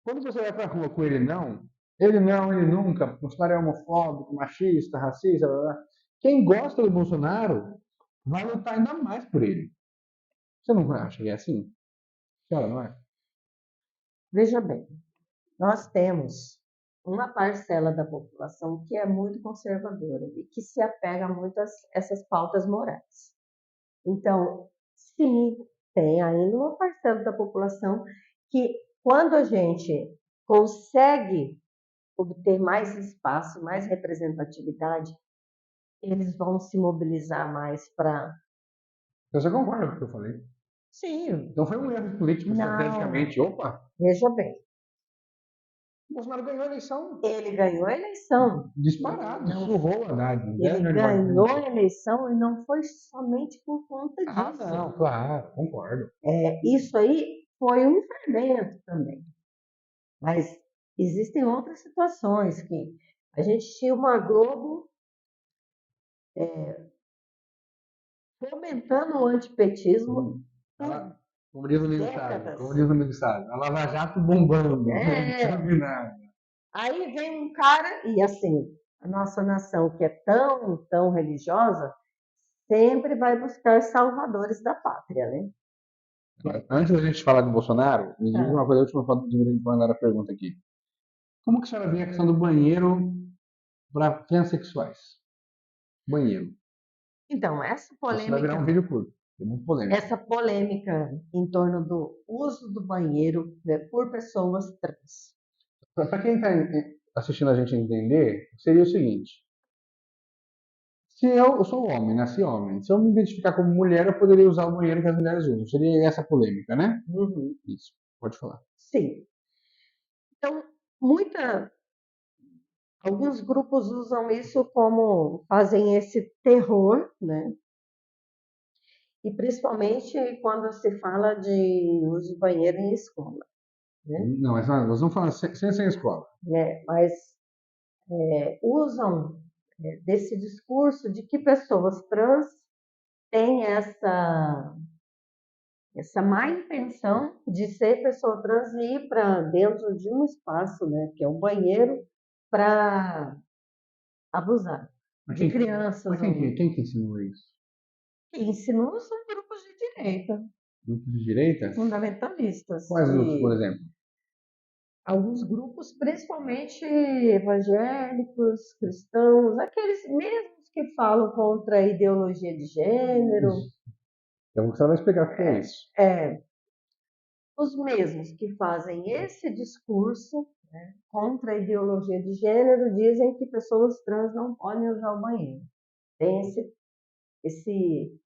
Quando você vai pra rua com ele não, ele nunca, o Bolsonaro é homofóbico, machista, racista, blá, blá. Quem gosta do Bolsonaro vai lutar ainda mais por ele. Você não acha que é assim? Cara, não é? Veja bem, nós temos uma parcela da população que é muito conservadora e que se apega muito a essas pautas morais. Então, sim, tem ainda uma parcela da população que, quando a gente consegue obter mais espaço, mais representatividade, eles vão se mobilizar mais para. Você concorda com o que eu falei? Sim, Então foi um erro político, não, estrategicamente. Opa, veja bem, o Bolsonaro ganhou a eleição. ele ganhou a eleição. Disparado, Não, surrou o Haddad. ele ganhou a eleição e não foi somente por conta Ah, disso. não, claro, concordo. Isso aí foi um fermento também. Mas existem outras situações que a gente tinha uma Globo fomentando o antipetismo por Como diz o amigo décadas. como diz o amigo a Lava Jato bombando. É. Aí vem um cara, e assim, a nossa nação que é tão, tão religiosa, sempre vai buscar salvadores da pátria, né? Antes da gente falar do Bolsonaro, me diga uma coisa, a última foto de mandar a pergunta aqui. Como que a senhora vê a questão do banheiro para transexuais? Banheiro. Então, essa Isso vai virar um polêmica, vídeo curto. É muito polêmico. essa polêmica em torno do uso do banheiro, né, por pessoas trans. Para quem está assistindo a gente entender, seria o seguinte: se eu sou homem, nasci homem, se eu me identificar como mulher, eu poderia usar o banheiro que as mulheres usam. Seria essa a polêmica, né? Uhum. Isso, pode falar. Sim. Então, alguns grupos usam isso como fazem esse terror, né? E principalmente quando se fala de uso de banheiro em escola, né? Não, mas nós vamos falar sem escola. Mas usam desse discurso de que pessoas trans têm essa má intenção de ser pessoa trans e ir para dentro de um espaço, né, que é um banheiro, para abusar de crianças. Mas quem que ensinou isso? Quem ensinou são grupos de direita. Grupos de direita? Fundamentalistas. Quais grupos, por exemplo? alguns grupos, principalmente evangélicos, cristãos, aqueles mesmos que falam contra a ideologia de gênero, Então você vai explicar o que é isso. os mesmos que fazem esse discurso, né, contra a ideologia de gênero, dizem que pessoas trans não podem usar o banheiro. Tem esse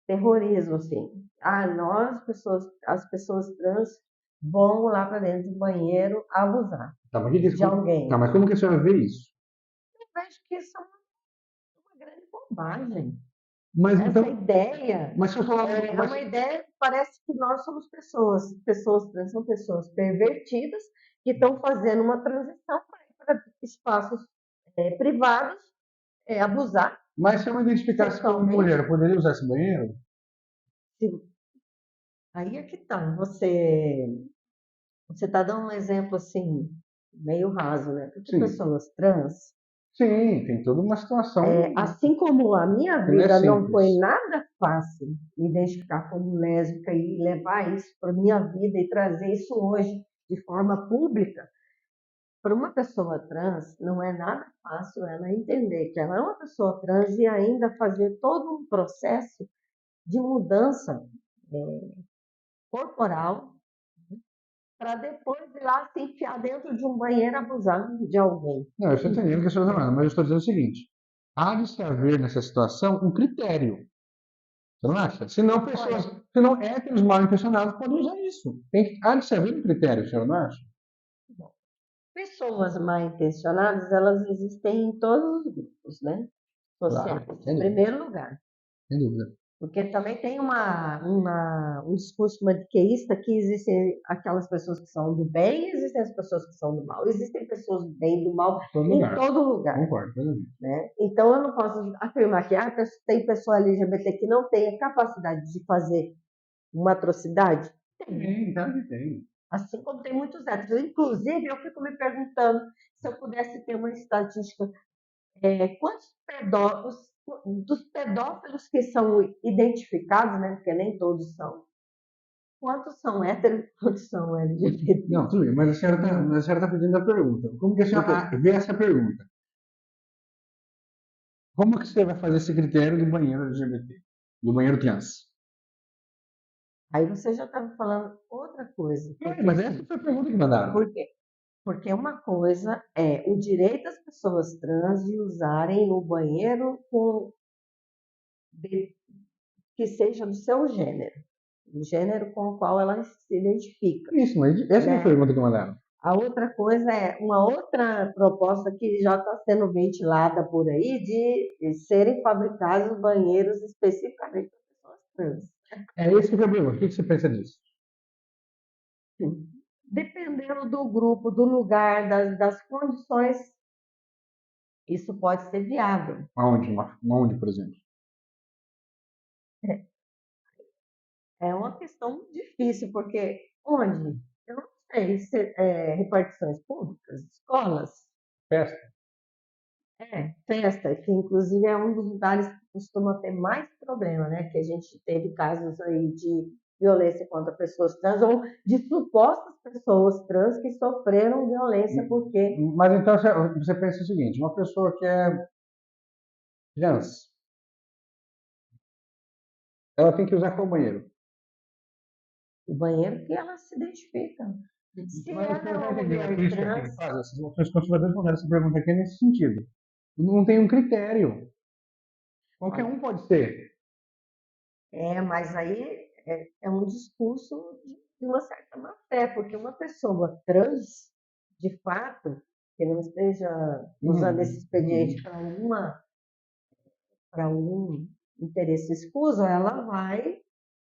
terrorismo, assim. Ah, as pessoas trans, vão lá para dentro do banheiro abusar Tá, mas, de tá, alguém. mas como que a senhora vê isso? Eu vejo que isso é uma grande bobagem. Mas Essa então, ideia mas se eu falar, é uma ideia, parece que nós somos pessoas. Pessoas trans são pessoas pervertidas que estão fazendo uma transição para espaços privados, abusar mas se eu me identificasse como sexualmente. mulher, eu poderia usar esse banheiro? Aí é que tá. Você está dando um exemplo assim, meio raso, né? Porque Sim. pessoas trans, Sim, tem toda uma situação assim como a minha que não é vida não foi simples. nada fácil me identificar como lésbica e levar isso para minha vida e trazer isso hoje de forma pública, para uma pessoa trans não é nada fácil ela entender que ela é uma pessoa trans e ainda fazer todo um processo de mudança corporal para depois ir lá se enfiar dentro de um banheiro abusando de alguém. Não, eu estou entendendo o que a senhora está Né? falando, mas eu estou dizendo o seguinte: há de se haver nessa situação um critério. Você não acha? Olha, Senão héteros mal intencionados podem usar isso. Há de se haver um critério, a senhora não acha? pessoas mal intencionadas, elas existem em todos os grupos, né? Claro, Sociais, sem em dúvida, primeiro lugar. sem dúvida. Porque também tem um discurso maniqueísta que existem aquelas pessoas que são do bem e existem as pessoas que são do mal. Existem pessoas do bem e do mal Todo em lugar. todo lugar. Concordo, plenamente. Né? Então, eu não posso afirmar que tem pessoa LGBT que não tem a capacidade de fazer uma atrocidade. Tem, claro que tem. Assim como tem muitos héteros. Inclusive, eu fico me perguntando se eu pudesse ter uma estatística, quantos dos pedófilos que são identificados, né, porque nem todos são, quantos são héteros e quantos são LGBT? Não, tudo bem, mas a senhora tá pedindo a pergunta. Como que a O quê? senhora vê essa pergunta? Como que você vai fazer esse critério do banheiro LGBT? Do banheiro trans? Aí você já estava falando outra coisa, porque Mas essa assim, foi a pergunta que mandaram. por quê? Porque uma coisa é o direito das pessoas trans de usarem o banheiro de- que seja do seu gênero, o gênero com o qual ela se identifica, Isso, mas essa foi a né? pergunta que mandaram. A outra coisa é uma outra proposta que já está sendo ventilada por aí de serem fabricados banheiros especificamente para pessoas trans. É esse que foi a pergunta. O que você pensa disso? Dependendo do grupo, do lugar, das condições, isso pode ser viável. Aonde, por exemplo? É uma questão difícil, porque onde? Eu não sei, repartições públicas, escolas, Festa? festa, que inclusive é um dos lugares que costuma ter mais problema, né? Que a gente teve casos aí de violência contra pessoas trans ou de supostas pessoas trans que sofreram violência porque Mas então você pensa o seguinte: uma pessoa que é trans, ela tem que usar qual banheiro? o banheiro que ela se identifica. Se Mas ela você é não está uma entendendo a mulher crítica que ele trans, faz? Os conservadores mandaram essa pergunta aqui nesse sentido. Não tem um critério. Qualquer olha, um pode ser. mas aí é um discurso de uma certa má fé, porque uma pessoa trans, de fato, que não esteja usando esse expediente para algum interesse escuso, ela vai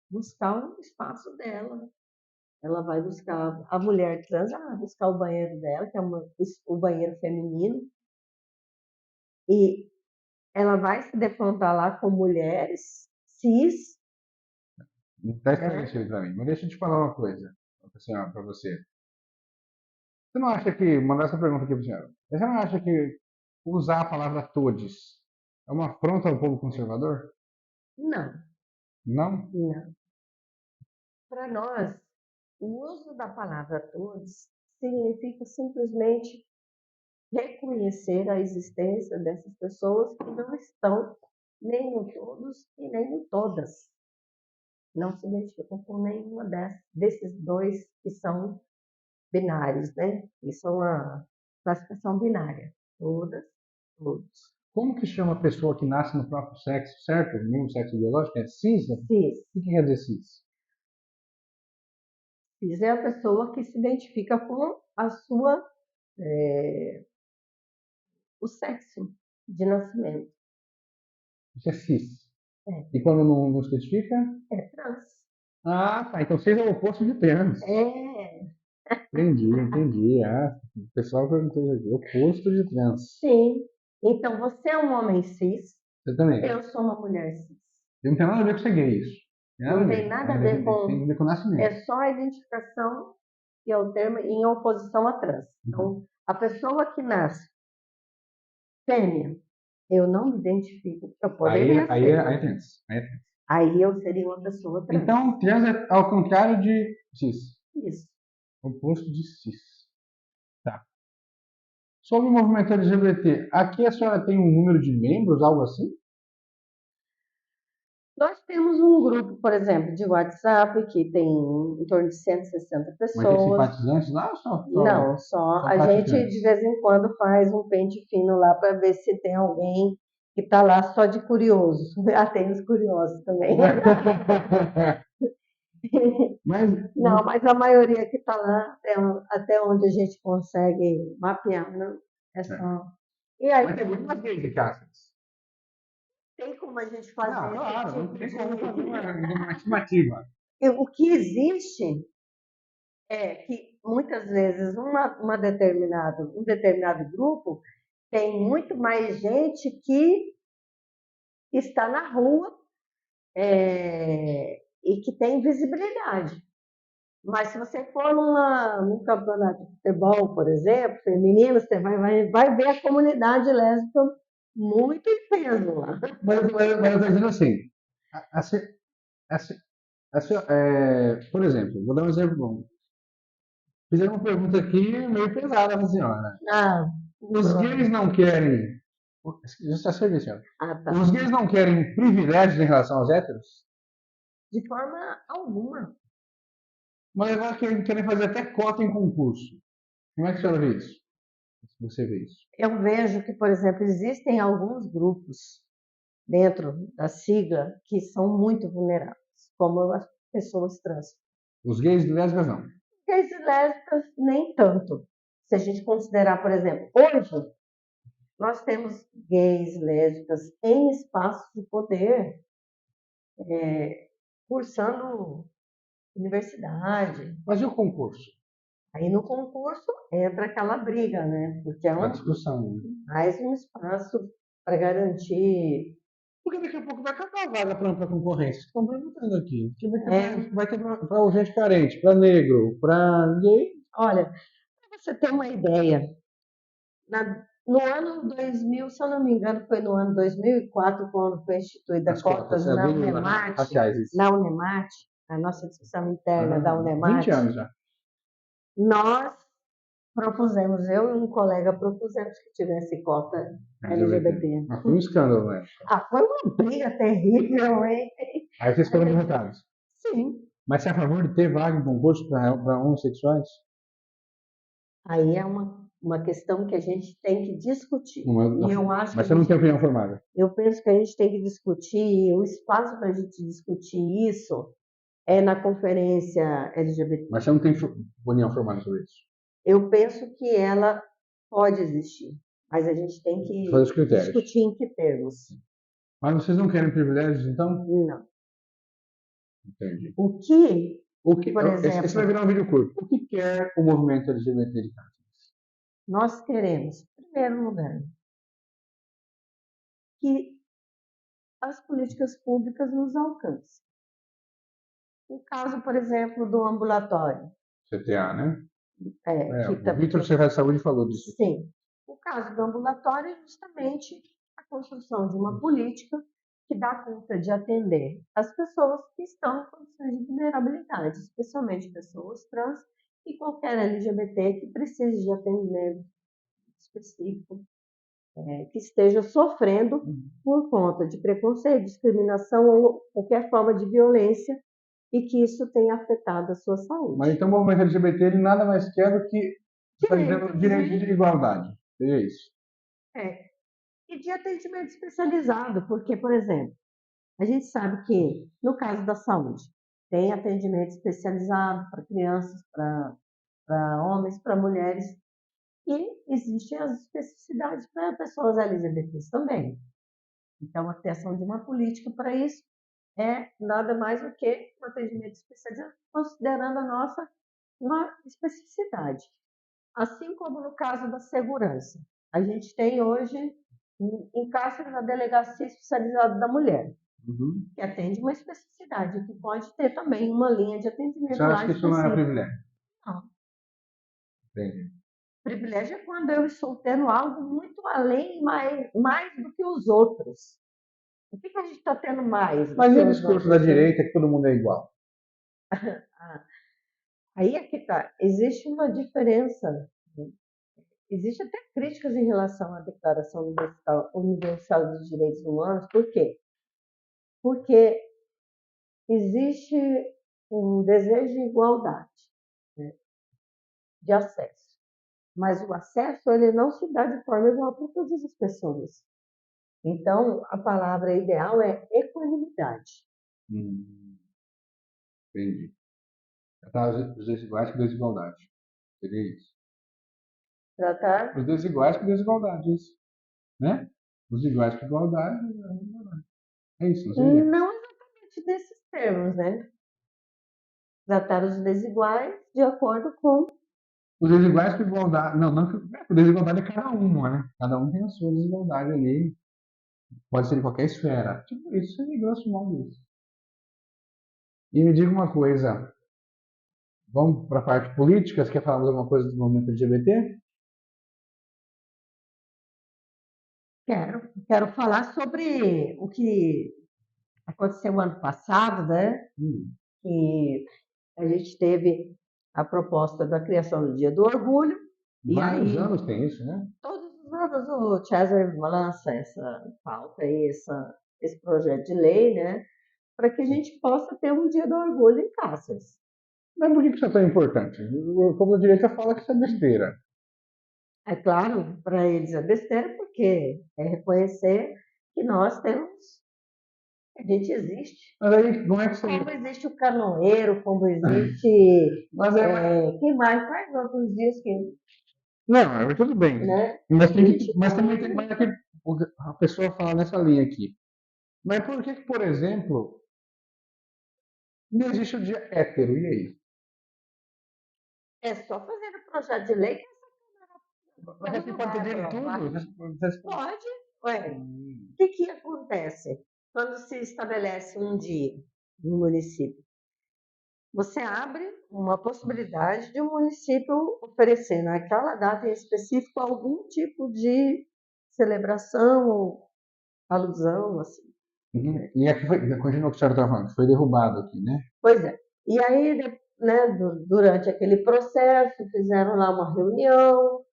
buscar um espaço dela. Ela vai buscar, a mulher trans, ela vai buscar o banheiro dela, que é o banheiro feminino, e ela vai se defrontar lá com mulheres cis, Não está né? esclarecido para mim. Mas deixa eu te falar uma coisa, para você. Você não acha que, mandar essa pergunta aqui para a senhora, você não acha que usar a palavra todes é uma afronta ao povo conservador? Não, Não? não. Para nós, o uso da palavra todos significa simplesmente reconhecer a existência dessas pessoas que não estão nem no todos e nem no todas. Não se identificam com nenhuma desses dois que são binários, né? Que são a classificação binária. Todas, todos. Como que chama a pessoa que nasce no próprio sexo, certo? O mesmo sexo biológico? É cis? Né? Cis. O que quer dizer cis? Cis é a pessoa que se identifica com a sua, o sexo de nascimento. Isso é cis. É. E quando não se identifica? É trans. Ah, tá. Então cis é o oposto de trans. É. Entendi. Ah, o pessoal perguntou aqui. Oposto de trans. Sim. Então, você é um homem cis, Você também. eu sou uma mulher cis. Não tem nada a ver com ser gay, isso. Não tem nada a ver com... Tem a ver com o nascimento. É só a identificação, que é o termo, em oposição a trans. Então, a pessoa que nasce fêmea, eu não me identifico. Eu poderia ser. Aí é trans. Aí eu seria uma pessoa trans. Então, trans é ao contrário de cis. Isso. Oposto de cis. Tá. Sobre o movimento LGBT, aqui a senhora tem um número de membros, algo assim? Nós temos um grupo, por exemplo, de WhatsApp que tem em torno de 160 Mas tem pessoas. simpatizantes lá ou só? Não, só a gente de vez em quando faz um pente fino lá para ver se tem alguém que está lá só de curioso. Ah, tem os curiosos também. Não, mas a maioria que está lá, até onde a gente consegue mapear, né? É só. E aí, mas tem muitas gays de Cáceres. tem como a gente fazer Claro, esse não tipo tem de... como fazer uma estimativa. O que existe é que muitas vezes um determinado grupo tem muito mais gente que está na rua e que tem visibilidade. Mas se você for num campeonato de futebol, por exemplo, feminino, você vai ver a comunidade lésbica muito em peso lá. Mas eu estou dizendo assim, por exemplo, vou dar um exemplo bom. Fizeram uma pergunta aqui meio pesada para a senhora. Os gays não querem. Justiça serviço. Tá. Os gays não querem privilégios em relação aos héteros? De forma alguma. Mas agora querem fazer até cota em concurso. Como é que a senhora vê isso? Você vê isso? Eu vejo que, por exemplo, existem alguns grupos dentro da sigla que são muito vulneráveis, como as pessoas trans. Os gays e lésbicas não. Gays e lésbicas, nem tanto. Se a gente considerar, por exemplo, hoje nós temos gays e lésbicas em espaços de poder, cursando universidade. Mas e o concurso? Aí no concurso entra aquela briga, né? Porque é uma discussão, né? mais um espaço para garantir. Porque daqui a pouco vai acabar a vaga para concorrência. Estão perguntando aqui. Vai ter para gente carente, para negro, para gay. Olha, para você ter uma ideia, no ano 2000, se eu não me engano, foi no ano 2004, quando foi instituída a cotas na Unemate, a nossa discussão interna da Unemate. 20 anos já. Nós propusemos, eu e um colega propusemos que tivesse cota LGBT. Mas foi um escândalo, né? Foi uma briga terrível, hein? Aí vocês foram derrotados. Sim. Mas você é a favor de ter vaga em concurso para homossexuais? Aí é uma questão que a gente tem que discutir. E eu acho mas você não tem opinião formada? Eu penso que a gente tem que discutir, o espaço para a gente discutir isso é na conferência LGBT. Mas você não tem opinião formada sobre isso? Eu penso que ela pode existir, mas a gente tem que discutir em que termos. Mas vocês não querem privilégios, então? Não. Entendi. O que por exemplo... Esse vai virar um vídeo curto. O que quer o movimento LGBT de Cáceres? Nós queremos, em primeiro lugar, que as políticas públicas nos alcancem. O caso, por exemplo, do ambulatório. CTA, né? O Vitor, Secretário de Saúde, falou disso. Sim. O caso do ambulatório é justamente a construção de uma política que dá conta de atender as pessoas que estão em condições de vulnerabilidade, especialmente pessoas trans e qualquer LGBT que precise de atendimento específico, que esteja sofrendo por conta de preconceito, discriminação ou qualquer forma de violência e que isso tenha afetado a sua saúde. Mas então o movimento LGBT ele nada mais quer do que está dizendo direito de igualdade. É isso. E de atendimento especializado, porque, por exemplo, a gente sabe que, no caso da saúde, tem atendimento especializado para crianças, para homens, para mulheres, e existem as especificidades para pessoas LGBTs também. Então, a criação de uma política para isso é nada mais do que um atendimento especializado, considerando a nossa uma especificidade. Assim como no caso da segurança. A gente tem hoje em cárcere na Delegacia Especializada da Mulher, que atende uma especificidade, que pode ter também uma linha de atendimento Você acha que isso não é privilégio? Não. Entendi. Privilégio é quando eu estou tendo algo muito além, mais do que os outros. O que a gente está tendo mais? Mas e o discurso da direita que todo mundo é igual? Aí é que está. Existe uma diferença. Existe até críticas em relação à Declaração Universal dos Direitos Humanos. Por quê? Porque existe um desejo de igualdade, né, de acesso. Mas o acesso ele não se dá de forma igual para todas as pessoas. Então, a palavra ideal é equanimidade. Entendi. Tratar os desiguais com desigualdade. Seria isso. Tratar Os desiguais com desigualdade, isso. Né? Os iguais com igualdade. É isso, não seria? não exatamente desses termos, né? Tratar os desiguais de acordo com. Os desiguais com igualdade. Não, não. A desigualdade é cada um, não é? Cada um tem a sua desigualdade ali. Pode ser em qualquer esfera. Tipo, isso seria grosso modo isso. E me diga uma coisa. Vamos para a parte política? Você quer falar alguma coisa do movimento LGBT? Quero falar sobre o que aconteceu ano passado, né? Que a gente teve a proposta da criação do Dia do Orgulho. Vários anos tem isso, né? Todos os anos o Cesar lança essa pauta aí, esse projeto de lei, né? Para que a gente possa ter um Dia do Orgulho em Cáceres. Mas por que isso é tão importante? O povo da direita fala que isso é besteira. É claro, para eles é besteira, porque é reconhecer que nós temos, a gente existe. Mas aí, não é que você... Como existe o canoeiro, como existe... Mas é... quem mais? Quais outros dias que... Não, tudo bem. Né? Mas também tem mais aquele... A pessoa fala nessa linha aqui. Mas por que, por exemplo, não existe o dia hétero? E aí? É só fazer o projeto de lei que Mas aqui pode ter dia de tudo? Pode. Ué, o que acontece quando se estabelece um dia no município? Você abre uma possibilidade de um município oferecer naquela data em específico algum tipo de celebração ou alusão, assim. E aqui foi, continua o que a senhora estava falando, foi derrubado aqui, né? Pois é. E aí, né, durante aquele processo, fizeram lá uma reunião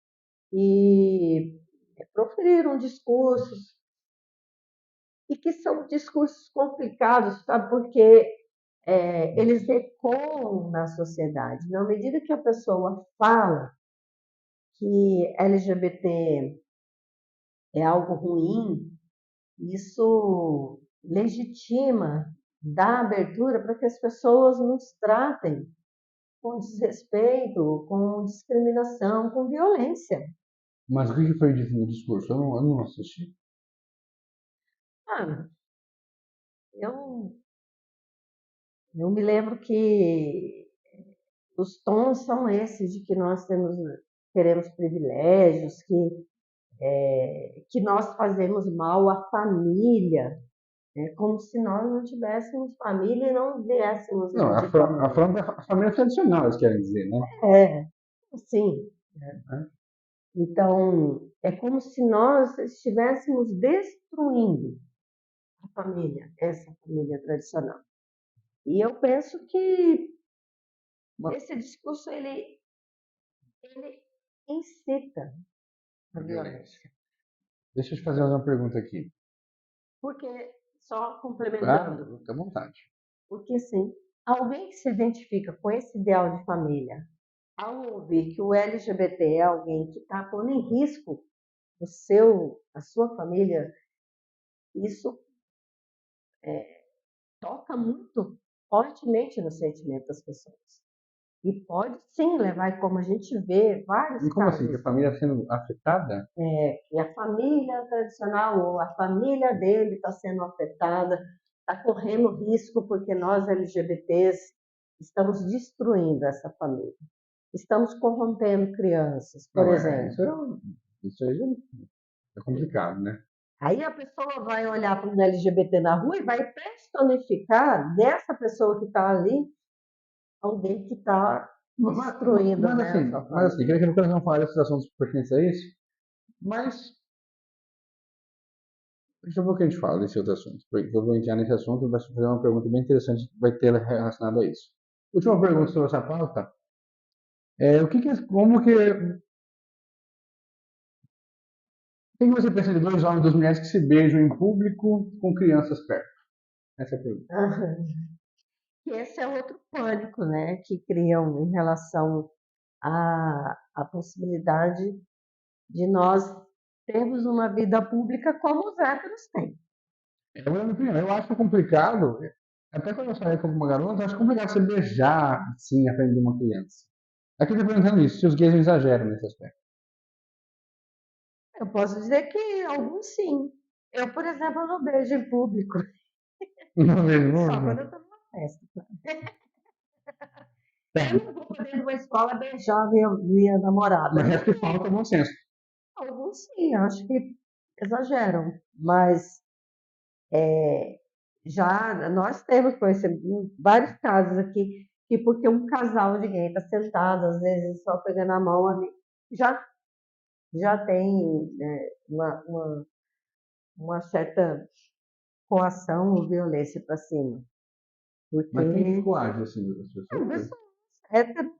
e proferiram discursos, e que são discursos complicados, sabe? Porque eles ecoam na sociedade. Na medida que a pessoa fala que LGBT é algo ruim, isso legitima, dá abertura para que as pessoas nos tratem com desrespeito, com discriminação, com violência. Mas o que foi dito no discurso? Eu não assisti. Eu me lembro que os tons são esses de que nós queremos privilégios, que nós fazemos mal à família, como se nós não tivéssemos família e não viéssemos... Não, a família tradicional, eles querem dizer, né? Sim. Então, é como se nós estivéssemos destruindo a família, essa família tradicional. E eu penso que Uma Esse discurso, ele incita a violência. violência. Deixa eu te fazer uma pergunta aqui. Porque, só complementando, Claro, fica à vontade. porque assim, alguém que se identifica com esse ideal de família, ao ouvir que o LGBT é alguém que está pondo em risco a sua família, isso toca muito fortemente no sentimento das pessoas. E pode sim levar, como a gente vê, vários E como assim? Que casos, a família sendo afetada? que a família tradicional ou a família dele está sendo afetada, está correndo risco porque nós LGBTs estamos destruindo essa família. Estamos corrompendo crianças, por Não, exemplo. isso aí é complicado, né? Aí a pessoa vai olhar para um LGBT na rua e vai personificar dessa pessoa que está ali alguém que está destruindo, né, a sua Mas assim, família. queria que no coração fale esses assuntos pertinentes a isso, mas daqui a pouco a gente fala desse outro assunto, porque eu vou entrar nesse assunto e vai fazer uma pergunta bem interessante que vai ter relacionado a isso. Última pergunta sobre essa pauta é o que que você pensa de dois homens e duas mulheres que se beijam em público com crianças perto? Essa é a pergunta. E esse é outro pânico, né, que criam em relação à possibilidade de nós termos uma vida pública como os héteros têm. Eu acho complicado, até quando eu saio com uma garota, eu acho complicado você beijar assim a frente de uma criança. Aqui eu tô perguntando isso, se os gays exageram nesse aspecto. Eu posso dizer que alguns sim. Eu, por exemplo, não beijo em público, Não vejo, só não. quando eu estou numa festa. Eu não vou poder ir numa escola beijar minha namorada. Mas acho que falta bom senso. Alguns sim, acho que exageram, mas já nós temos conhecido vários casos aqui que porque um casal de gay está sentado, às vezes só pegando a mão ali, já, já tem uma certa coação ou violência para cima. Porque Mas quem que coage assim as é, pessoas? pessoa hétero,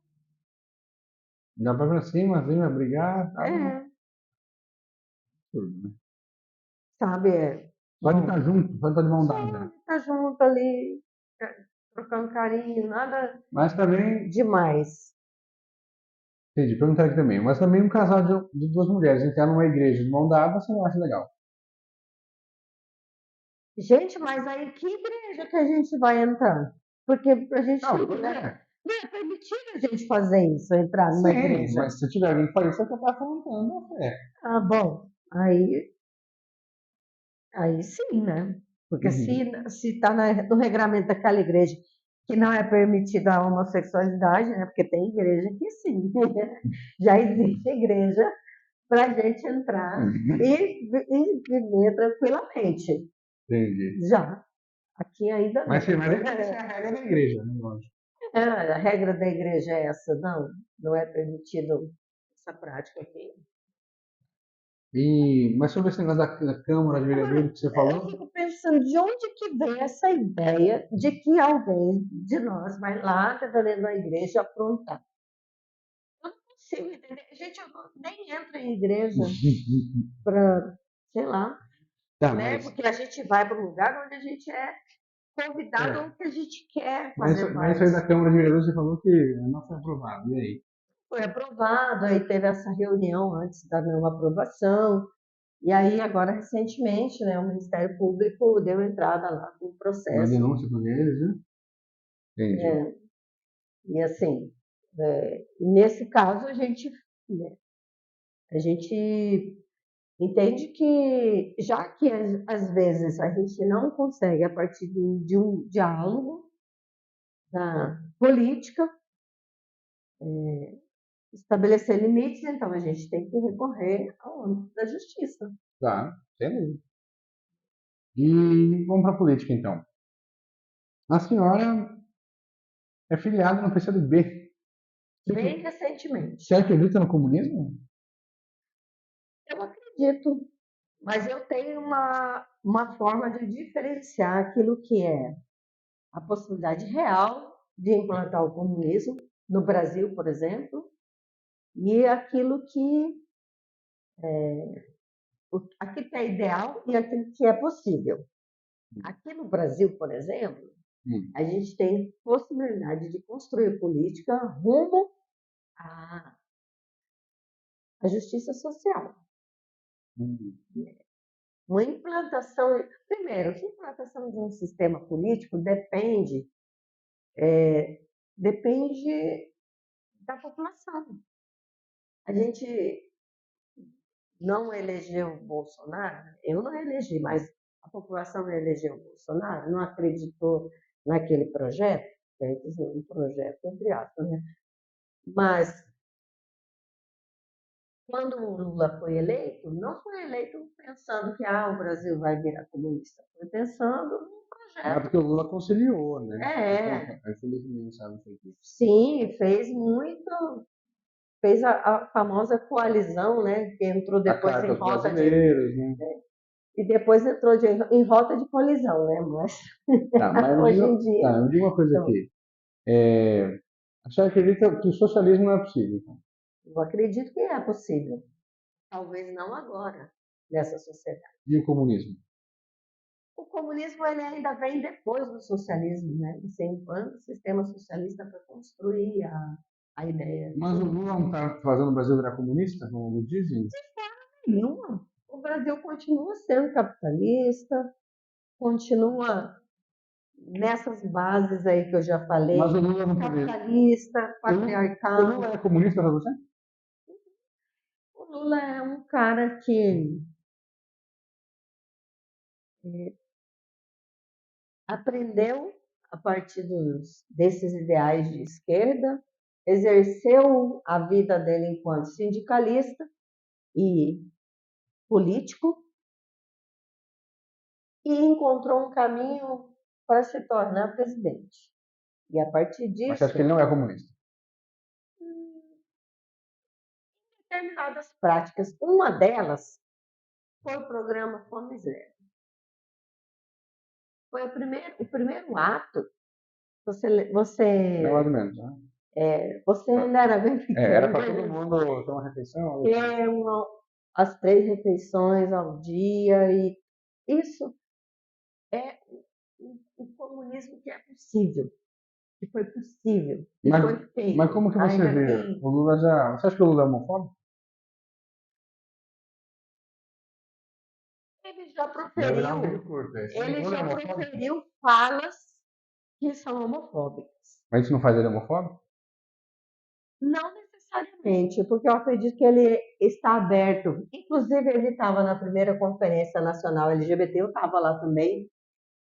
Já vai pra cima, assim, vai brigar, tá? é, Tudo, né? sabe, Só de estar bom, junto, só de estar de mão só dada. tá junto ali, trocando carinho, nada Mas também, demais. entendi, perguntar aqui também, mas também um casal de duas mulheres entrar numa igreja de mão dada, você não acha legal? Gente, mas aí que igreja que a gente vai entrar? Porque a gente Não, não é permitido a gente fazer isso, entrar numa sim, igreja. mas se tiver alguém que faz isso, é que eu estou afrontando a fé. Ah, bom, aí sim, né? Porque Uhum. se está no regramento daquela igreja que não é permitida a homossexualidade, né? Porque tem igreja que sim, já existe igreja para a gente entrar e viver tranquilamente. Entendi. Já. Aqui ainda Mas, sim, não. mas essa é a regra da igreja, né? Lógico. A regra da igreja é essa, não, não é permitido essa prática aqui. Mas sobre esse negócio da Câmara de Vereadores Agora, que você eu falou, fico pensando de onde que vem essa ideia de que alguém de nós vai lá, dentro da igreja, aprontar. Eu não consigo entender. Gente, eu nem entro em igreja para, sei lá, tá, né? Porque a gente vai para um lugar onde a gente é convidado é, ou que a gente quer mas, fazer mas isso aí parte. da Câmara de Vereadores você falou que não foi aprovado. E aí? Foi aprovado, aí teve essa reunião antes da não aprovação, e aí agora recentemente, né, o Ministério Público deu entrada lá com o Uma processo. denúncia por eles, né? Entendi. É, e assim, nesse caso né, a gente entende que já que às vezes a gente não consegue a partir de um diálogo da política estabelecer limites, então a gente tem que recorrer ao âmbito da justiça. Tá, beleza. E vamos para a política, então. A senhora é filiada no PCdoB. Bem recentemente. Você acredita no comunismo? Eu acredito, mas eu tenho uma forma de diferenciar aquilo que é a possibilidade real de implantar o comunismo no Brasil, por exemplo, e aquilo que aquilo que é ideal e aquilo que é possível. Aqui no Brasil, por exemplo, a gente tem possibilidade de construir política rumo à justiça social. Uma implantação, primeiro, a implantação de um sistema político depende da população. A gente não elegeu o Bolsonaro, eu não elegi, mas a população não elegeu o Bolsonaro, não acreditou naquele projeto, quer dizer, um projeto entre aspas, né? Mas quando o Lula foi eleito, não foi eleito pensando que o Brasil vai virar comunista, foi pensando num projeto. Porque o Lula conciliou, né? Infelizmente, sabe? Sim, fez a famosa coalizão, né? Que entrou depois em rota e depois entrou em rota de colisão, né? Mas hoje em dia. Me diga uma coisa aqui. A senhora acredita que o socialismo não é possível? Então? Eu acredito que é possível. Talvez não agora, nessa sociedade. E o comunismo? O comunismo ele ainda vem depois do socialismo, né? Você implanta o sistema socialista para construir a ideia. Mas o Lula não está fazendo o Brasil virar comunista, como dizem? De forma nenhuma. O Brasil continua sendo capitalista, continua nessas bases aí que eu já falei. Mas o Lula não capitalista, patriarcal. O Lula é comunista para você? O Lula é um cara que aprendeu a partir desses ideais de esquerda, exerceu a vida dele enquanto sindicalista e político e encontrou um caminho para se tornar presidente. E a partir disso... Mas você acha que ele não é comunista? Determinadas práticas. Uma delas foi o programa Fome Zero. Foi o primeiro ato. Você Mais ou menos, né? Você ainda era bem pequeno. Era para todo mundo ter uma refeição? As 3 refeições ao dia. E isso é o comunismo que é possível. Que foi possível. Que foi feito. Mas como que você vê? O Lula já... Você acha que o Lula é homofóbico? Ele já proferiu falas que são homofóbicas. Mas isso não faz ele homofóbico? Não necessariamente, porque eu acredito que ele está aberto. Inclusive, ele estava na primeira Conferência Nacional LGBT, eu estava lá também,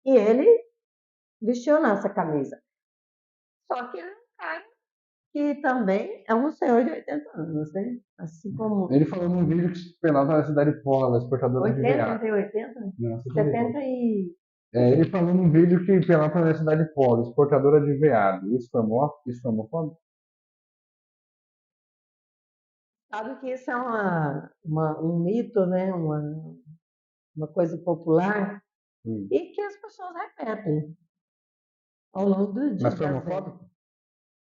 e ele vestiu nossa camisa. Só que ele é um cara que também é um senhor de 80 anos, né? Assim como... Ele falou num vídeo que Pelotas é a cidade pola, exportadora de veado. 80? Não, 70 e... ele falou num vídeo que Pelotas é a cidade pola, exportadora de veado. Isso foi homofóbico? Sabe que isso é um mito, né? Uma coisa popular e que as pessoas repetem ao longo do dia. Mas foi homofóbico?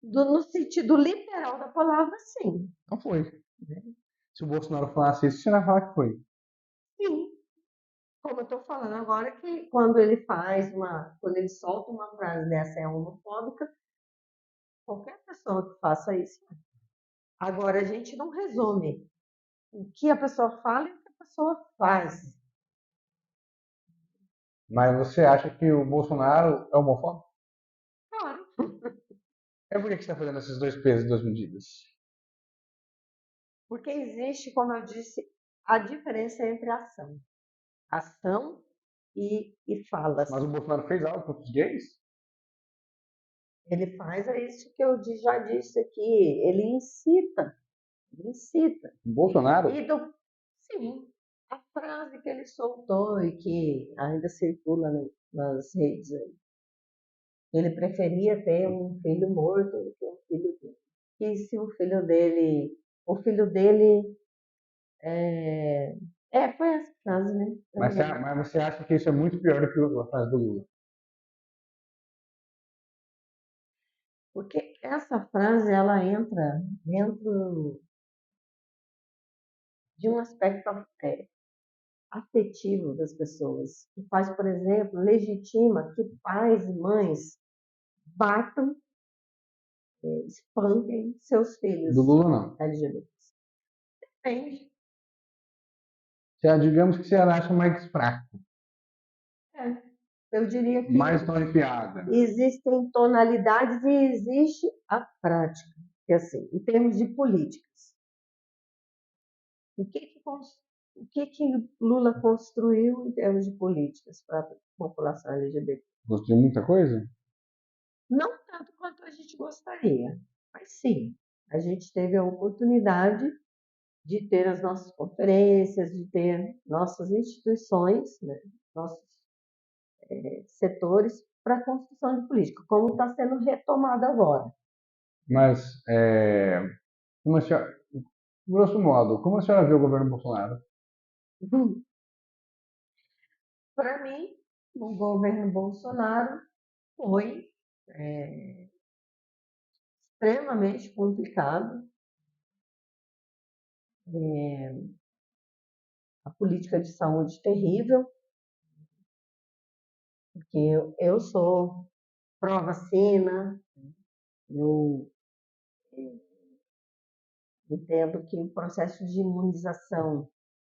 No sentido literal da palavra, sim. Não foi. Se o Bolsonaro falasse isso, você vai falar que foi. Sim. Como eu estou falando agora, que quando ele solta uma frase dessa é homofóbica, qualquer pessoa que faça isso. Agora, a gente não resume o que a pessoa fala e o que a pessoa faz. Mas você acha que o Bolsonaro é homofóbico? Claro. Por que você está fazendo esses 2 pesos e 2 medidas? Porque existe, como eu disse, a diferença entre ação e falas. Mas o Bolsonaro fez algo contra os gays? Ele faz isso que eu já disse aqui. Ele incita. O Bolsonaro? Sim. A frase que ele soltou e que ainda circula nas redes aí. Ele preferia ter um filho morto do que um filho vivo. E se o filho dele foi essa frase, né? Mas você acha que isso é muito pior do que a frase do Lula? Porque essa frase ela entra dentro de um aspecto afetivo das pessoas, que faz, por exemplo, legitima que pais e mães batam, espanquem seus Do filhos Lula, não. LGBTs. Depende. Digamos que você acha mais fraco, É. Eu diria que mais tão piada. existem tonalidades e existe a prática. Que assim, em termos de políticas, o que Lula construiu em termos de políticas para a população LGBT? Gostei de muita coisa? Não tanto quanto a gente gostaria, mas sim, a gente teve a oportunidade de ter as nossas conferências, de ter nossas instituições, né, nossos setores para a construção de política, como está sendo retomado agora. Mas, como a senhora, grosso modo, como a senhora vê o governo Bolsonaro? Para mim, o governo Bolsonaro foi extremamente complicado. A política de saúde terrível, porque eu sou pró-vacina, eu entendo que o processo de imunização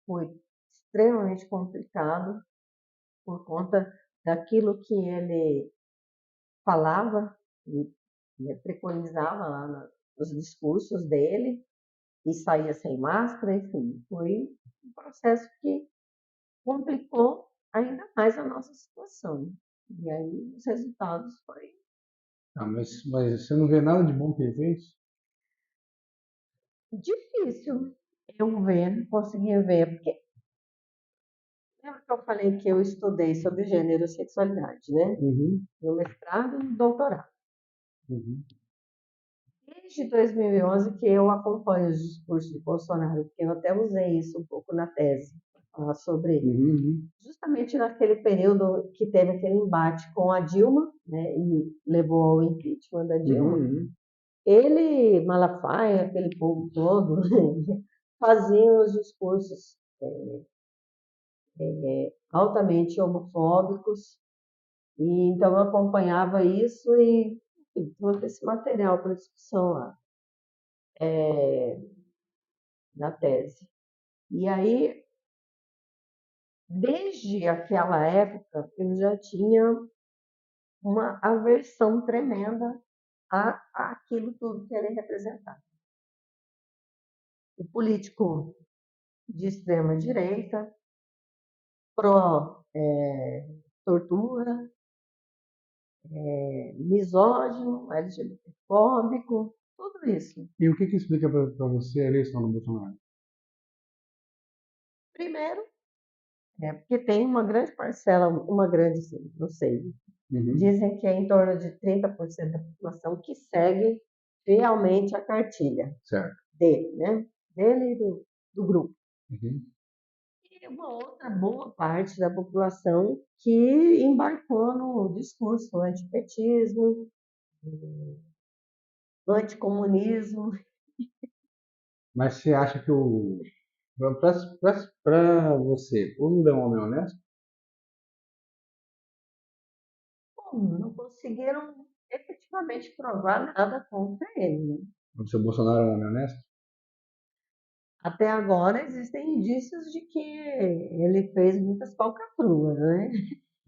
foi extremamente complicado por conta daquilo que ele falava e preconizava lá nos discursos dele, e saía sem máscara, enfim, foi um processo que complicou ainda mais a nossa situação. E aí os resultados foram Mas você não vê nada de bom que ele fez? difícil eu ver, conseguir ver, porque lembra que eu falei que eu estudei sobre gênero e sexualidade, né? Uhum, No mestrado e no doutorado. uhum, Desde 2011 que eu acompanho os discursos de Bolsonaro, porque eu até usei isso um pouco na tese, falar sobre uhum, justamente naquele período que teve aquele embate com a Dilma, né, e levou ao impeachment da uhum, Dilma. uhum. Ele, Malafaia, aquele povo todo, faziam os discursos altamente homofóbicos, e então eu acompanhava isso e enfim, trouxe esse material para discussão lá na tese. E aí, desde aquela época, eu já tinha uma aversão tremenda àquilo tudo que ele representava. O político de extrema direita, pró-tortura, misógino, LGBTfóbico, tudo isso. E o que explica para você a eleição do Bolsonaro? Primeiro, porque tem uma grande parcela, uma grande, sim, não sei, Uhum, dizem que é em torno de 30% da população que segue fielmente a cartilha certo. dele, né? Dele e do grupo. Uhum. E uma outra boa parte da população que embarcou no discurso antipetismo, anticomunismo. Mas você acha que para você, o Lula é um homem honesto? Bom, não conseguiram efetivamente provar nada contra ele, né? O seu Bolsonaro é um homem honesto? Até agora existem indícios de que ele fez muitas falcatruas, né?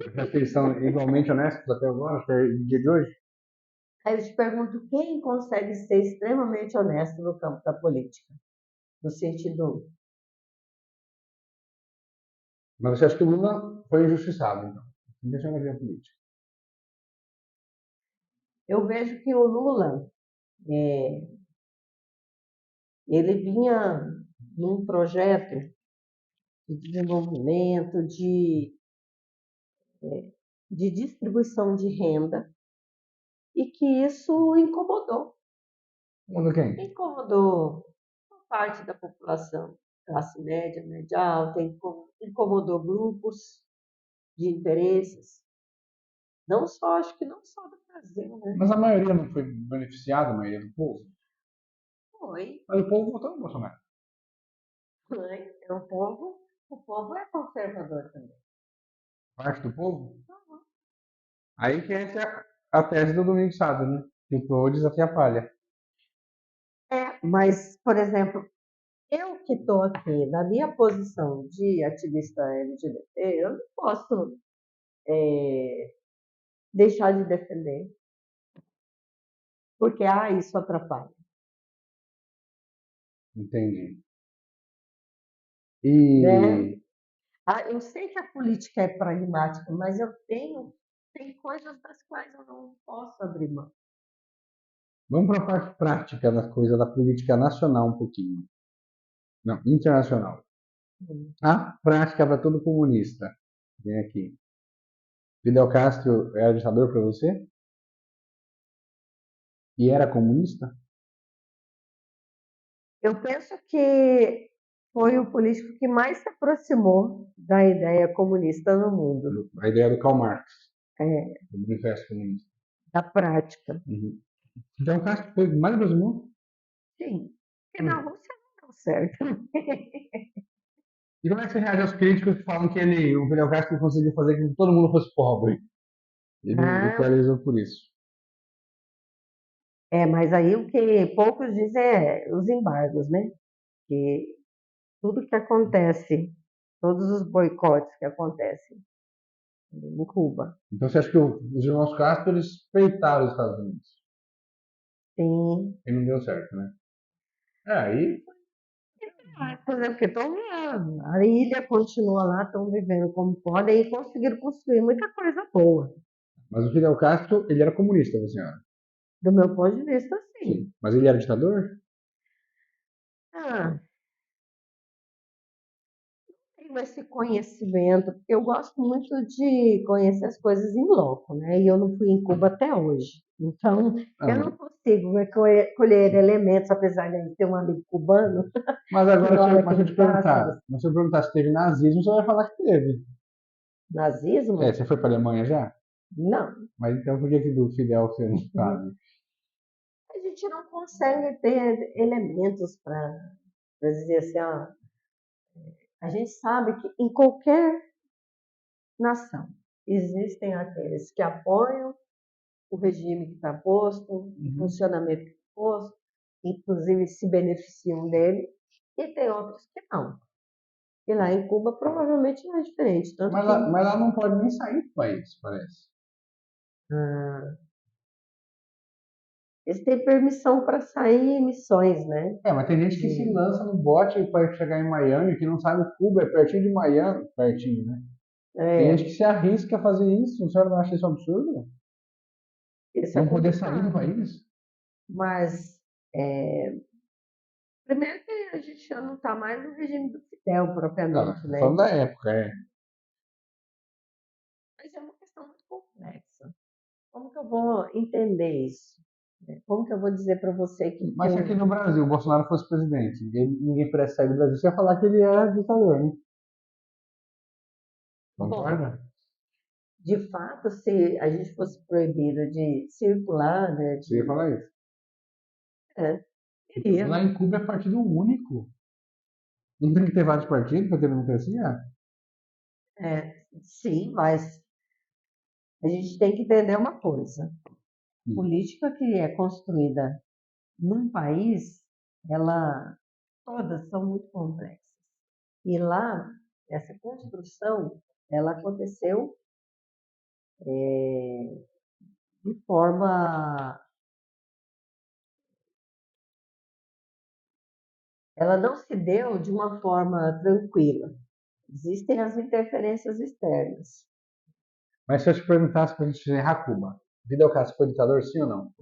Você acha que eles são igualmente honestos até agora, até o dia de hoje? Aí eu te pergunto, quem consegue ser extremamente honesto no campo da política? No sentido, Mas você acha que o Lula foi injustiçado, então? Deixa eu ver a política. eu vejo que o Lula, ele vinha num projeto de desenvolvimento, de distribuição de renda, e que isso incomodou. Mundo quem? Incomodou uma parte da população, classe média, média alta, incomodou grupos de interesses, Não só, acho que não só do Brasil, né? Mas a maioria não foi beneficiada, a maioria do povo. Foi, Mas o povo votou no Bolsonaro. foi. O povo é conservador também. Parte do povo. Aí que entra a tese do Domingo Sábado, né? Que o todes até a palha. Mas, por exemplo, eu que estou aqui na minha posição de ativista LGBT, eu não posso deixar de defender, porque isso atrapalha. Entendi. Né? E Eu sei que a política é pragmática, mas tem coisas das quais eu não posso abrir mão. vamos para a parte prática da coisa da política nacional um pouquinho. Não, internacional. A prática para todo comunista. Vem aqui. Fidel Castro era ditador para você? E era comunista? Eu penso que foi o político que mais se aproximou da ideia comunista no mundo, A ideia do Karl Marx, é, do Manifesto Comunista. da prática. Uhum. Fidel Castro foi o que mais aproximou? Sim, porque na Rússia não deu certo. E como é que você reage aos críticos que falam que o Fidel Castro conseguiu fazer com que todo mundo fosse pobre? Ele o Ah, paralisou por isso. mas aí o que poucos dizem é os embargos, né? Que tudo que acontece, todos os boicotes que acontecem em Cuba, Então você acha que os irmãos Castro eles peitaram os Estados Unidos? sim. E não deu certo, né? Aí. Por exemplo, porque a ilha continua lá, estão vivendo como podem e conseguiram construir muita coisa boa. Mas o Fidel Castro, ele era comunista, você acha? Do meu ponto de vista, sim. Sim. Mas ele era ditador? Ah, tenho esse conhecimento, porque eu gosto muito de conhecer as coisas em loco, né? E eu não fui em Cuba até hoje. Então, Ah, eu não consigo colher elementos, apesar de a gente ter um amigo cubano mas que agora, mora mas aqui se eu em te perguntar, Cáceres. mas se eu perguntar se teve nazismo, você vai falar que teve. É, Nazismo? você foi para a Alemanha já? Não. Mas então por que que do Fidel você não sabe? A gente não consegue ter elementos para dizer assim, a gente sabe que em qualquer nação existem aqueles que apoiam o regime que está posto, o Uhum. funcionamento que está posto, inclusive se beneficiam dele, e tem outros que não. E lá em Cuba provavelmente não é diferente, tanto Mas que lá não pode nem sair do país, parece. ah, eles têm permissão para sair em missões, né? É, mas tem gente que se lança no bote para chegar em Miami, que não sabe que Cuba é pertinho de Miami, pertinho, né? Tem gente É, que se arrisca a fazer isso, o senhor não acha isso absurdo? isso é Não poder sair do complicado. país? Mas, é, primeiro que a gente já não está mais no regime do Fidel Não, propriamente, tô falando né? da época, é. Mas é uma questão muito complexa. Como que eu vou entender isso? Como que eu vou dizer para você que Mas se aqui eu... no Brasil o Bolsonaro fosse presidente, ninguém pudesse sair do Brasil, você ia falar que ele era ditador, né? Bom, Concorda? de fato, se a gente fosse proibido de circular, né, Você ia falar isso. é, iria. Lá em Cuba é partido único. Não tem que ter vários partidos para ter democracia? Sim, mas a gente tem que entender uma coisa. Hum. Política que é construída num país, ela todas são muito complexas. E lá, essa construção, ela aconteceu de forma, ela não se deu de uma forma tranquila. Existem as interferências externas. Mas se eu te perguntasse para a gente encerrar Cuba, Fidel Castro foi ditador, sim ou não?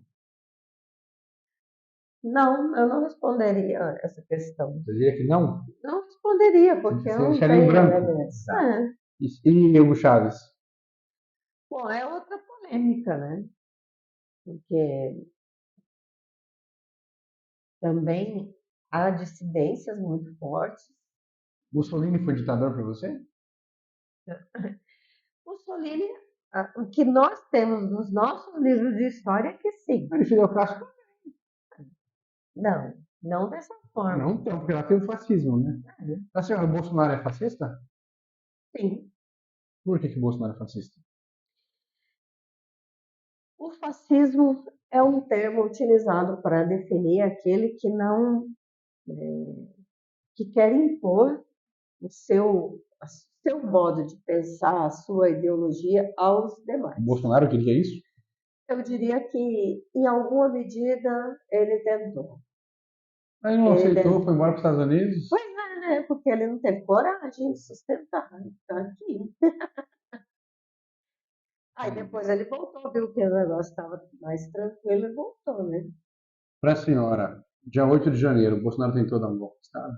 Não, eu não responderia essa questão. Você diria que não? Não responderia, Você porque eu você não deixaria em tenho branco? elementos. Tá. E Hugo Chávez? Bom, é outra polêmica, né? Porque também há dissidências muito fortes. Mussolini foi ditador para você? Mussolini O que nós temos nos nossos livros de história é que sim. Ele Fidel Castro Não, não dessa forma. não tem, porque lá tem o fascismo, né? A senhora, o Bolsonaro é fascista? Sim. Por que o Bolsonaro é fascista? O fascismo é um termo utilizado para definir aquele que não que quer impor o seu modo de pensar, a sua ideologia aos demais. O Bolsonaro queria isso? Eu diria que, em alguma medida, ele tentou. Aí não Ele aceitou, tentou. foi embora para os Estados Unidos. Pois é, né? Porque ele não teve coragem de sustentar, ficar aqui. Aí depois ele voltou, viu que o negócio estava mais tranquilo e voltou, né? Para a senhora, dia 8 de janeiro, o Bolsonaro tentou dar um golpe de Estado?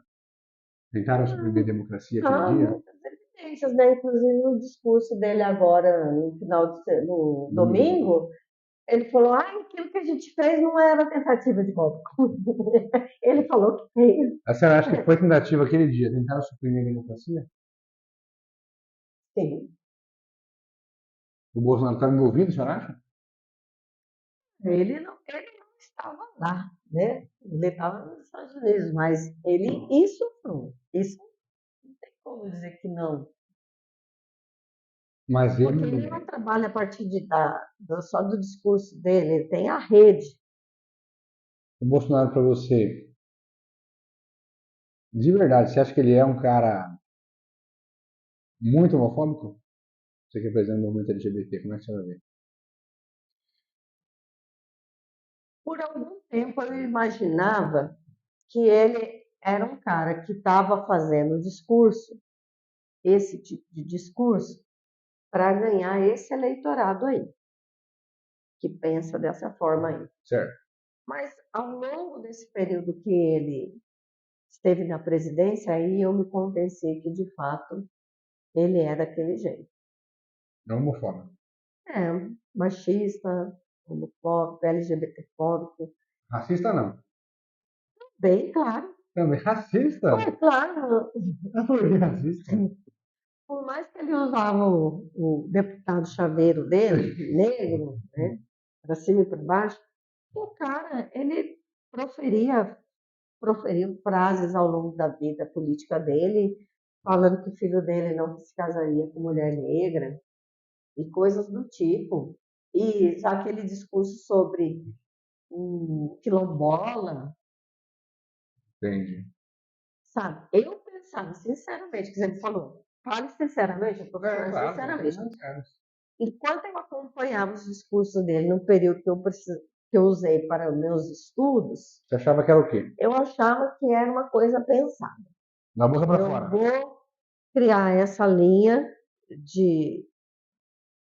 Tentaram suprimir a democracia aquele dia? Muitas evidências, né? Inclusive no discurso dele agora, no Domingo. domingo, ele falou, aquilo que a gente fez não era tentativa de golpe. Ele falou que fez. A senhora acha que foi tentativa aquele dia? Tentaram suprimir a democracia? Sim. O Bolsonaro estava envolvido, a senhora acha? Ele não estava lá, né? Ele estava nos Estados Unidos, mas ele insuflou. Isso não tem como dizer que não. Mas Porque ele ele, não trabalha a partir só do discurso dele, ele tem a rede. o Bolsonaro para você, de verdade, você acha que ele é um cara muito homofóbico? Você que representa o movimento LGBT, como é que a senhora vê? Por algum tempo eu imaginava que ele era um cara que estava fazendo discurso, esse tipo de discurso, para ganhar esse eleitorado aí, que pensa dessa forma aí. Certo. Mas ao longo desse período que ele esteve na presidência, aí eu me convenci que de fato ele é daquele jeito. Não homofóbico. É, machista, homofóbico, LGBTfóbico, Racista não. bem claro. Também racista? Foi claro, Por que racista? por mais que ele usava o deputado chaveiro dele, negro, né, para cima e para baixo, o cara, ele proferiu frases ao longo da vida política dele, falando que o filho dele não se casaria com mulher negra e coisas do tipo. E aquele discurso sobre quilombola, Entendi. sabe? Eu pensava sinceramente, que ele falou, fale sinceramente, eu estou falando Claro, sinceramente. cara. Enquanto eu acompanhava os discursos dele no período que eu usei para os meus estudos, Você achava que era o quê? eu achava que era uma coisa pensada. Da boca para Eu fora. vou criar essa linha de,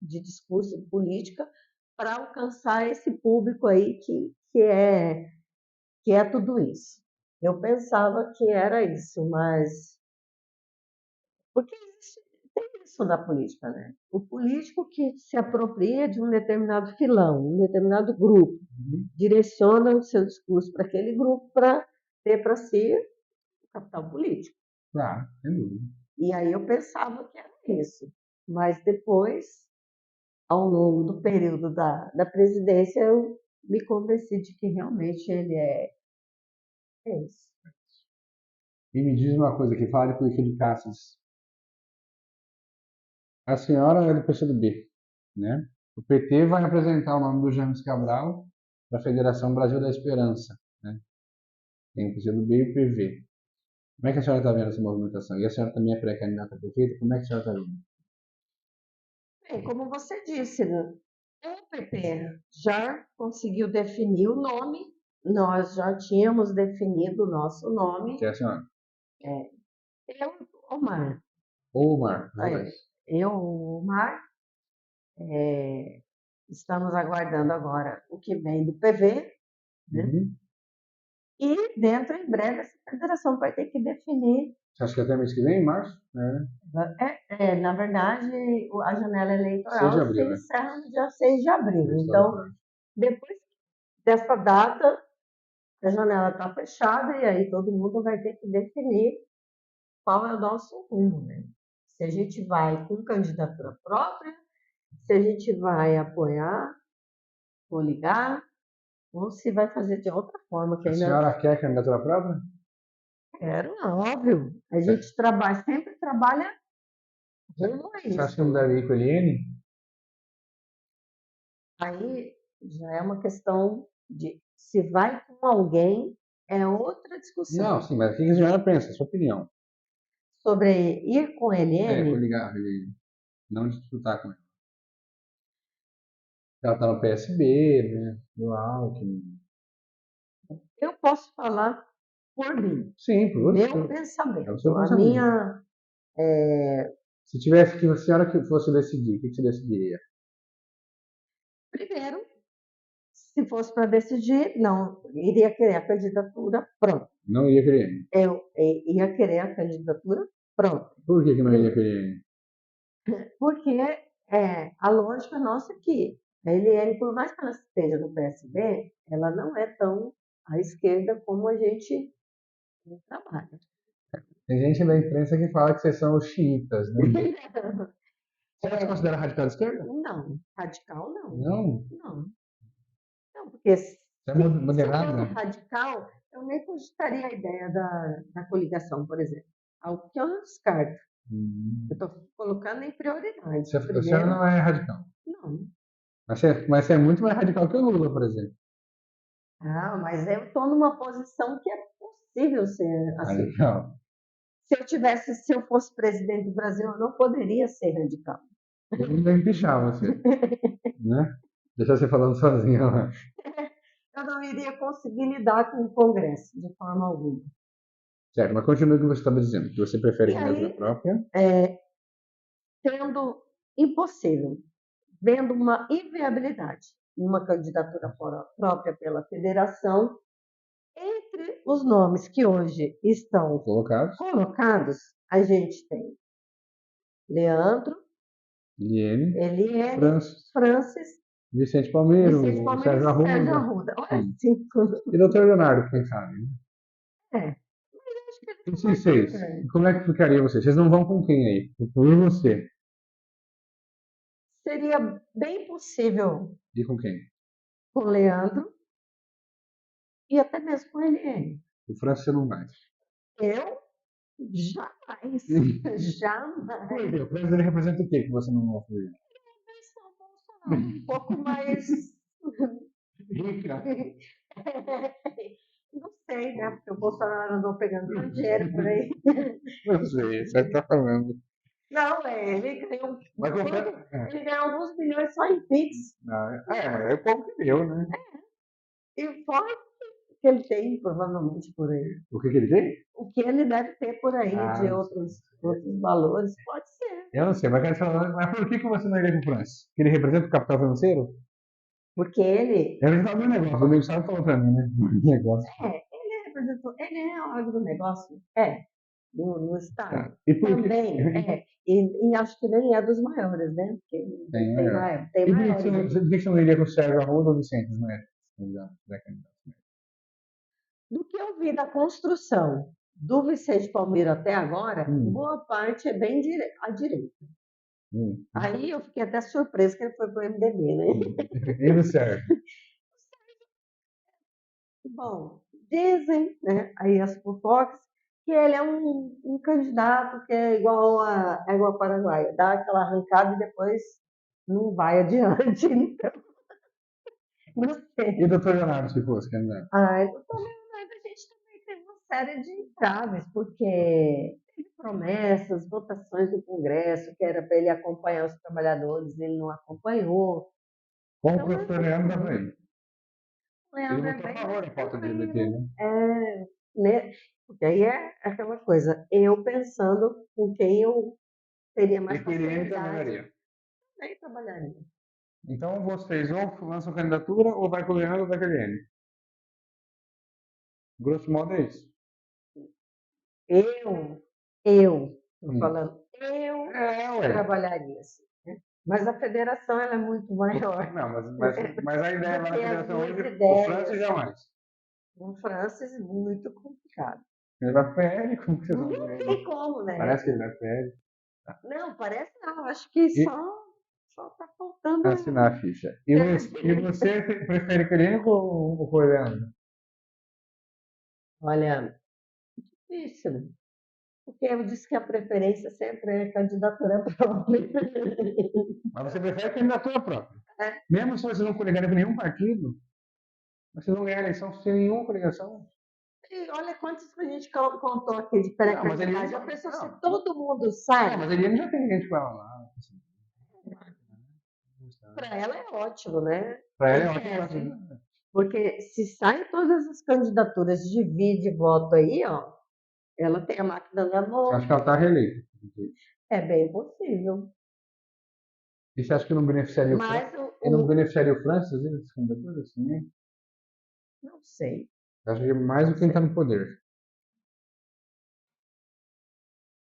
de discurso de política para alcançar esse público aí que é tudo isso. Eu pensava que era isso, mas porque tem isso na política, né? O político que se apropria de um determinado filão, um determinado grupo, direciona o seu discurso para aquele grupo para ter para si o capital político. Claro, sem dúvida. E aí eu pensava que era isso. Mas depois, ao longo do período da presidência, eu me convenci de que realmente ele é isso. E me diz uma coisa aqui, fala de política de caças. A senhora é do PCdoB, né? O PT vai apresentar o nome do James Cabral para a Federação Brasil da Esperança, né? Tem o PCdoB e o PV. Como é que a senhora está vendo essa movimentação? E a senhora também é pré-candidata a prefeita? Como é que a senhora está vendo? Bem, como você disse, né? O PT já conseguiu definir o nome, nós já tínhamos definido o nosso nome. Que é a senhora? Eu, Omar. Omar. Omar, estamos aguardando agora o que vem do PV, né? Uhum. E dentro, em breve, essa federação vai ter que definir. Você acha que até mês que vem, em março? Na verdade, a janela 6 de eleitoral abril, se né? encerra no dia 6 de abril. Isso, Então, exatamente. depois dessa data, a janela está fechada e aí todo mundo vai ter que definir qual é o nosso rumo, né? Se a gente vai com candidatura própria, se a gente vai apoiar, coligar, ou se vai fazer de outra forma, que A ainda senhora quer candidatura própria? quero, óbvio. A gente trabalha, sempre trabalha rumo a Você acha que isso. não deve ir com o Eliene? Aí já é uma questão de se vai com alguém, é outra discussão. Não, sim, mas o que a senhora pensa? Sua opinião. Sobre ir com É, Eliene, coligar, Eliene. Não disputar com ela. Ela tá no PSB, né? No Alckmin. eu posso falar por mim, Sim, por meu você. É o pensamento, seu a pensamento. minha. Se tivesse que a senhora que fosse decidir, o que você decidiria? Primeiro, se fosse para decidir, não, iria querer a candidatura pronta. Não iria com a Eliene. Eu ia querer a candidatura pronta. Por que não iria com a Eliene? Porque a lógica nossa é que a Eliane, por mais que ela esteja no PSB, ela não é tão à esquerda como a gente trabalha. Tem gente da imprensa que fala que vocês são os xiitas, né? Você se considera radical de esquerda? Não, radical não. Não. Não. Não, porque Você é se eu fosse moderada? radical, eu nem cogitaria a ideia da coligação, por exemplo. Algo que eu não descarto. Eu estou colocando em prioridade. A senhora Primeiro, não é radical. não. Mas você é muito mais radical que o Lula, por exemplo. Ah, mas eu estou numa posição que é possível ser assim. Radical. Se eu fosse presidente do Brasil, eu não poderia ser radical. Eu ainda empichar você, né? Deixar você falando sozinho lá. Eu não iria conseguir lidar com o Congresso de forma alguma. Certo, mas continue o que você estava dizendo, que você prefere E candidatura aí, própria. tendo impossível, vendo uma inviabilidade em uma candidatura própria pela federação, entre os nomes que hoje estão colocados, a gente tem Leandro, Eliene, Eliene, Francis, Vicente Palmeiro, Sérgio Arruda. Arruda. Olha, 5. E doutor Leonardo, quem sabe, né? Mas eu acho que ele E não se vai vocês? ter. Como é que ficaria vocês? Vocês não vão com quem aí? Com você. Seria bem possível E com quem? com o Leandro e até mesmo com a Eliene. O Francis você não vai. Eu jamais, jamais. Por quê? O Francis ele representa o quê que você não gosta dele? Um pouco mais. Rica. Não sei, né? Porque o Bolsonaro andou pegando dinheiro por aí. Não sei, você está falando. Não, ele ganhou, Mas ele ganhou alguns milhões só em Pix. mas é o povo que deu, né? E fora que ele tem, provavelmente, por aí. O que ele tem? O que ele deve ter por aí de outros valores, pode ser. Eu não sei, mas quero falar, mas por que você não iria com o Francis? Porque ele representa o capital financeiro? Porque ele. Ele representa o meu negócio, o amigo sabe falou pra mim, né? Negócio. Ele representou. Ele é o agronegócio. No Estado. E por Também, que? e acho que nem é dos maiores, né? Porque Tem, tem E por maiores. que você não iria com o Sérgio Arruda ou Vicente, não é? Do que eu vi da construção do Vicente Palmeiro até agora, boa parte é bem à direita. Aí eu fiquei até surpresa que ele foi para o MDB, né? E do Sérgio? Bom, dizem, né, aí as fofocas, que ele é um candidato que é igual a égua paraguaia, dá aquela arrancada e depois não vai adiante. Então, não sei. E o doutor Leonardo, se fosse candidato? Doutor Leonardo, a gente também tem uma série de entraves, porque teve promessas, votações do Congresso, que era para ele acompanhar os trabalhadores, ele não acompanhou. Com o professor Leandro dá pra ir. Leandro Ele votou a favor da pauta de LGBT, né? Porque aí é aquela coisa, eu pensando com quem eu teria mais facilidade. Nem trabalharia. Então vocês ou lançam candidatura, ou vai com o Leandro ou vai com a Eliane. Grosso modo é isso. Tô falando, eu trabalharia assim. Né? Mas a federação ela é muito maior. Não, mas a ideia lá da federação hoje, ideias, o Francis jamais. O Francis muito complicado. Ele vai pro PL, como que vocês vão Não tem como, né? Parece que ele vai pro PL. Não, parece não. Acho que só tá faltando. tentando. Assinar a ficha. E você prefere clínico ou coreano? Olha, difícil. Porque eu disse que a preferência sempre é candidatura própria. Mas você prefere candidatura própria. É. Mesmo se você não coligar com nenhum partido, você não ganhar a eleição sem nenhuma coligação. E olha quantos que a gente contou aqui de Não, mas ele pré-candidato. Já não. pensou Não, se todo mundo não, sai? mas ele já tem gente com ela lá. Para ela é ótimo, né? Para ela é Porque, ótimo. assim, porque se saem todas as candidaturas, divide voto aí, ó, ela tem a máquina na Eu mão. acho que ela está reeleita. É bem possível. E você acha que não beneficiaria o Mas Francis? E não beneficiaria o Francis nessas candidaturas também? não sei. Eu acho que é mais do que quem está no poder.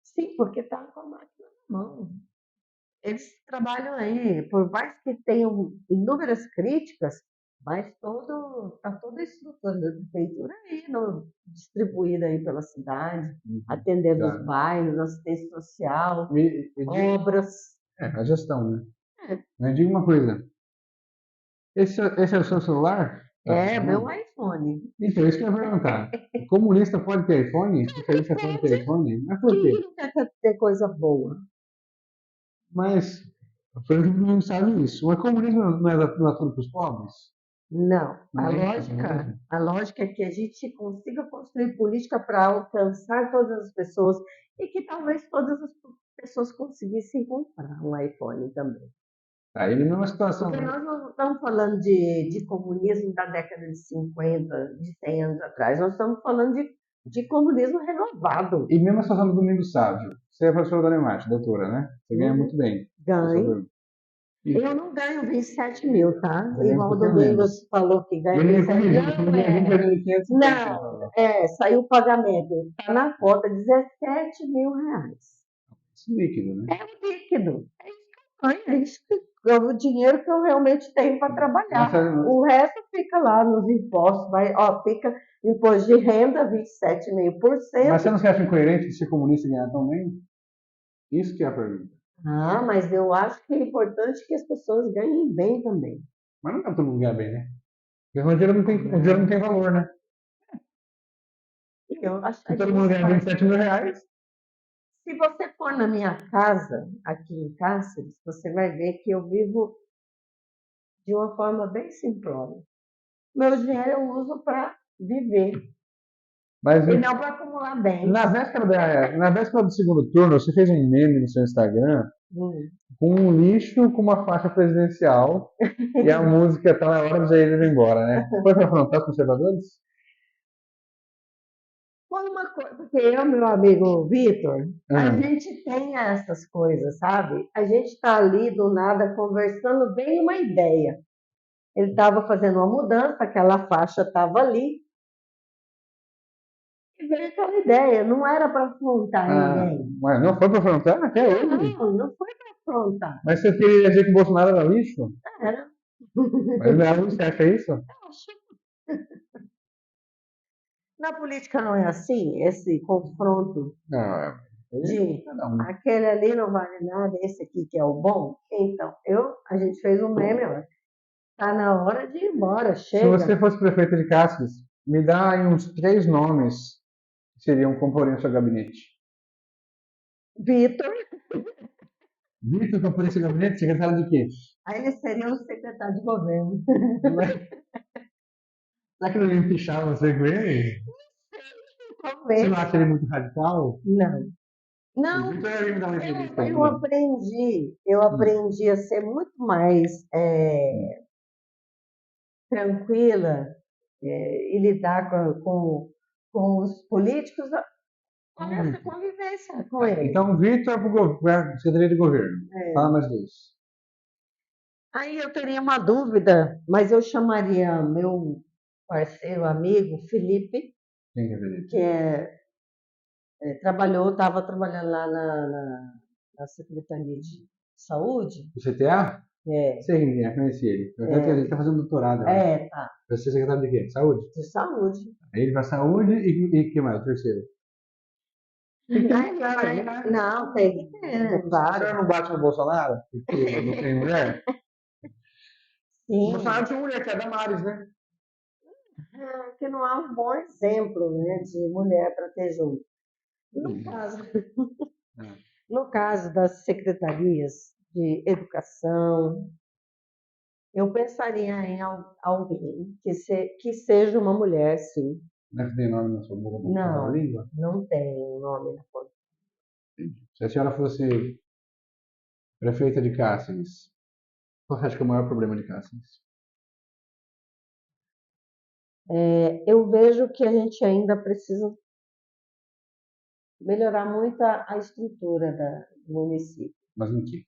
Sim, porque está com a máquina na mão. Eles trabalham aí, por mais que tenham inúmeras críticas, mas está toda a estrutura da prefeitura aí, distribuída aí pela cidade, atendendo Tá. os bairros, assistência social, obras. A gestão, né? É. Mas diga uma coisa. Esse é o seu celular? É, Tá, meu não? iPhone. Então, isso que eu ia perguntar. O comunista pode ter iPhone? Socialista pode ter iPhone? Mas por Quem quê? não quer ter coisa boa? Mas, por exemplo, não sabe isso. O comunismo não é tudo para os pobres? Não. Não A é isso, lógica, a lógica é que a gente consiga construir política para alcançar todas as pessoas e que talvez todas as pessoas conseguissem comprar um iPhone também. Aí ele numa situação. Porque nós não estamos falando de comunismo da década de 50, de 100 anos atrás. Nós estamos falando de comunismo renovado. E mesmo a situação do Domingo Sávio. Você é professora da Anemate, doutora, né? Você ganha muito bem. Ganho. Eu não ganho 27 mil, tá? Ganha um Igual o pouquinho Domingos menos. falou que ganha Ele me 27 mil. corrigiu, quando ganha 20 ganha 500. Não, saiu o pagamento. Está na conta 17 mil reais. Líquido, né? É o líquido. É isso que eu ganho, é isso que o dinheiro que eu realmente tenho para trabalhar. O resto fica lá nos impostos, fica imposto de renda, 27,5%. Mas você não se acha incoerente de ser comunista e ganhar tão bem? Isso que é a pergunta. Ah, mas eu acho que é importante que as pessoas ganhem bem também. Mas não dá todo mundo ganhar bem, né? Porque o dinheiro não tem valor, né? Eu acho Se todo mundo ganhar 27 mil reais. Se você for na minha casa, aqui em Cáceres, você vai ver que eu vivo de uma forma bem simplória. Meu dinheiro eu uso para viver. Mas e não para acumular bens. Na véspera do segundo turno, você fez um meme no seu Instagram com um lixo com uma faixa presidencial e a música tá na hora de já ir embora, né? Foi para afrontar os conservadores? Foi uma coisa, porque eu, meu amigo Vitor, a gente tem essas coisas, sabe? A gente está ali do nada conversando bem uma ideia. Ele estava fazendo uma mudança, aquela faixa estava ali. E veio aquela ideia, não era para afrontar ninguém. Mas não foi para afrontar até hoje? Não foi para afrontar. Mas você queria dizer que o Bolsonaro era lixo? Era. Mas não, você acha isso? Acho. Na política não é assim, esse confronto de aquele ali não vale nada, esse aqui que é o bom. Então, a gente fez um meme, tá na hora de ir embora, chega. Se você fosse prefeito de Cáceres, me dá aí uns 3 nomes que seriam compor o seu gabinete. Vitor. Vitor compor esse gabinete? Secretário de quê? Aí ele seria o secretário de governo. Será que não ia pichar você com ele? Talvez. Você não acha ele muito radical? Não. Não, eu aprendi a ser muito mais tranquila e lidar com os políticos nessa convivência com eles. Então, Vitor para a Secretaria de Governo. Fala mais disso. Aí eu teria uma dúvida, mas eu chamaria meu parceiro, amigo, Felipe, Quem é Felipe? que estava trabalhando lá na Secretaria de Saúde. O CTA? Sei quem é, conheci ele. Ele está fazendo doutorado. Tá. Vai ser secretário de quê? Saúde? De saúde. Aí ele vai saúde e que mais? O terceiro? Não, tem que ter, claro. O senhor não bate no Bolsonaro? Porque não tem mulher? O Sim, Bolsonaro tinha uma mulher, que é a Damares, né? que não há um bom exemplo, né, de mulher para ter junto. No caso, É. no caso das secretarias de educação, eu pensaria em alguém que seja uma mulher, sim. Não é que tem nome na sua boca para falar a Não, língua? não tem um nome na ponta. Se a senhora fosse prefeita de Cáceres, qual você acha que é o maior problema de Cáceres? Eu vejo que a gente ainda precisa melhorar muito a estrutura do município. Mas em quê?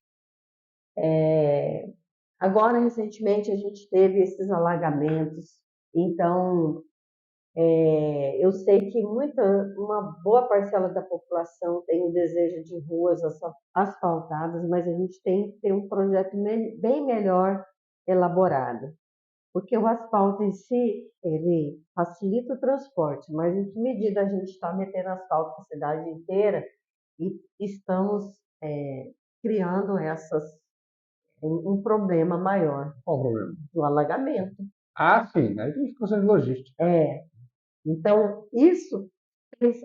Agora, recentemente, a gente teve esses alagamentos, então eu sei que uma boa parcela da população tem o desejo de ruas asfaltadas, mas a gente tem que ter um projeto bem melhor elaborado, porque o asfalto em si, ele facilita o transporte, mas em que medida a gente está metendo asfalto na cidade inteira e estamos criando um problema maior Qual o problema? do alagamento. Ah, sim, aí tem questão de logística. Então, isso,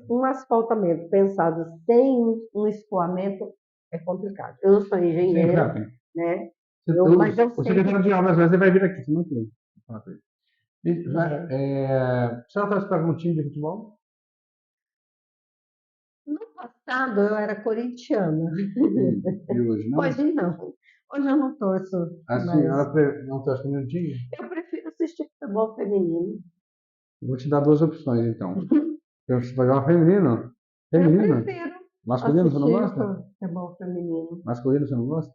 um asfaltamento pensado sem um escoamento é complicado. Eu não sou Sim, engenheira, claro. né? Mas eu O sei secretário que de obras, mas ele vai vir aqui, se não tem. Fala com ele. A senhora participava de um time de futebol? no passado eu era corintiana. E hoje não? Hoje não. Hoje eu não torço A mais. senhora não torce para nenhum time? Eu prefiro assistir futebol feminino. Eu vou te dar duas opções, então. Você vai jogar feminino? Eu Feminino? prefiro Masculino você não assistir gosta? futebol feminino. Masculino você não gosta?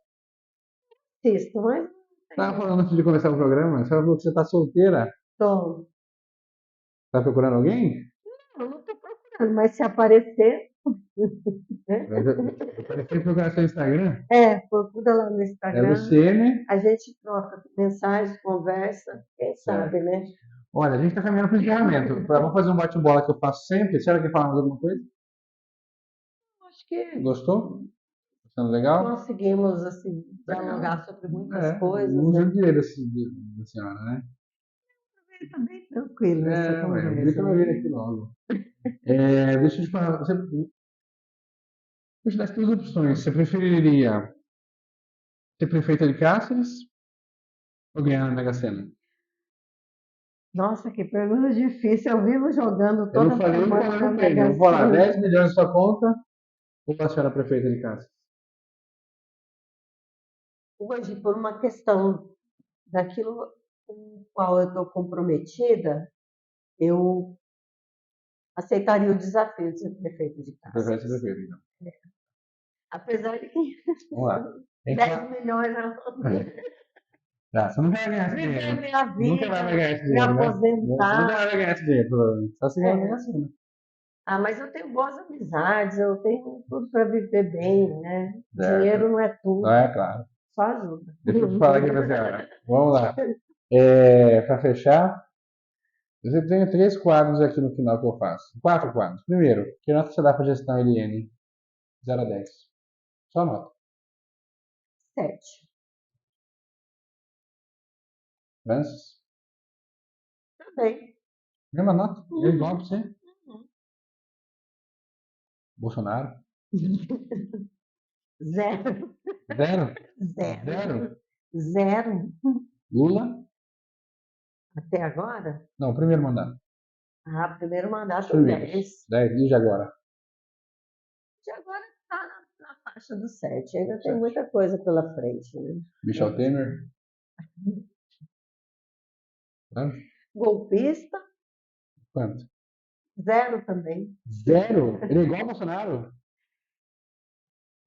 Assisto, mas não Estava sei. falando antes de começar o programa, a senhora falou que você está solteira. Tô. Está procurando alguém? Eu não estou procurando, mas se aparecer, né? Eu parecia procurar seu Instagram. Procura lá no É Instagram. Luciene. A gente troca mensagens, conversa, quem Certo. sabe, né? Olha, a gente está caminhando para o encerramento. Vamos fazer um bate-bola que eu faço sempre. A senhora quer falar mais alguma coisa? Acho que Gostou? Tá sendo legal? conseguimos, assim, Legal. dialogar sobre muitas É, coisas, não né? judiei da senhora, né? Está bem tranquilo essa É, ué, o Vitor conversa, vai né? vir aqui logo. Deixa eu te falar, eu te dar as duas opções. Você preferiria ser prefeita de Cáceres ou ganhar na Mega Sena? Nossa, que pergunta difícil. Eu vivo jogando Eu não toda falei o semana valor na do prêmio. Mega Eu vou falar Sena. 10 milhões na sua conta ou a senhora prefeita de Cáceres? Hoje, por uma questão daquilo com o qual eu estou comprometida, eu aceitaria o desafio de ser prefeito de Prefere ser Cáceres. prefeita, então. Apesar de que Vamos lá. Tem que 10 falar. milhões Tá, você nunca vai ganhar esse viver dinheiro. minha Nunca vai vida, ganhar esse me dinheiro, né? Você nunca aposentar. vai ganhar esse dinheiro, provavelmente. Só se ganhar na Mega É. Sena. Mas eu tenho boas amizades, eu tenho tudo para viver bem, né? Certo. Dinheiro não é Não tudo, é claro. só ajuda. Deixa eu te falar aqui pra senhora. Vamos lá. Para fechar, eu tenho três quadros aqui no final que eu faço. Quatro quadros. Primeiro, que nota você dá para gestão LN? 0 a 10. Só nota. 7. Francis? Também. Mesma nota? Eu igual pra você. Uhum. Bolsonaro? Zero. Zero? Zero. Zero? Zero. Lula? Até agora? Não, primeiro mandato. Primeiro Os mandato primeiros. 10. 10. E de agora? De agora está na faixa do 7. Ainda tem 7. muita coisa pela frente, né? Michel Temer? Quanto? Golpista, Quanto? zero também. Zero? Ele é igual ao Bolsonaro?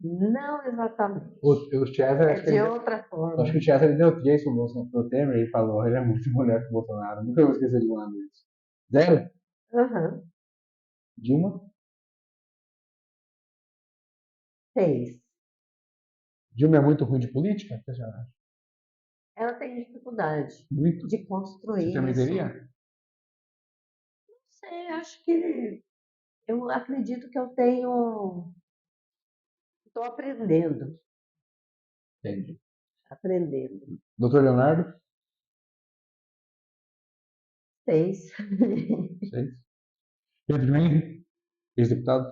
Não exatamente. O Chester, É de outra acho que forma. o Chester ele deu 3 pro Temer e falou, ele é muito melhor que o Bolsonaro. Nunca vou esquecer de uma vez. Zero? Aham. Dilma? 6. Dilma é muito ruim de política? O que você acha? Ela tem dificuldade Muito? de Você construir também isso. teria? Não sei, acho que eu acredito que eu tenho. Estou aprendendo. Entendi. Aprendendo. Doutor Leonardo? 6. 6. Pedro Henrique, ex-deputado.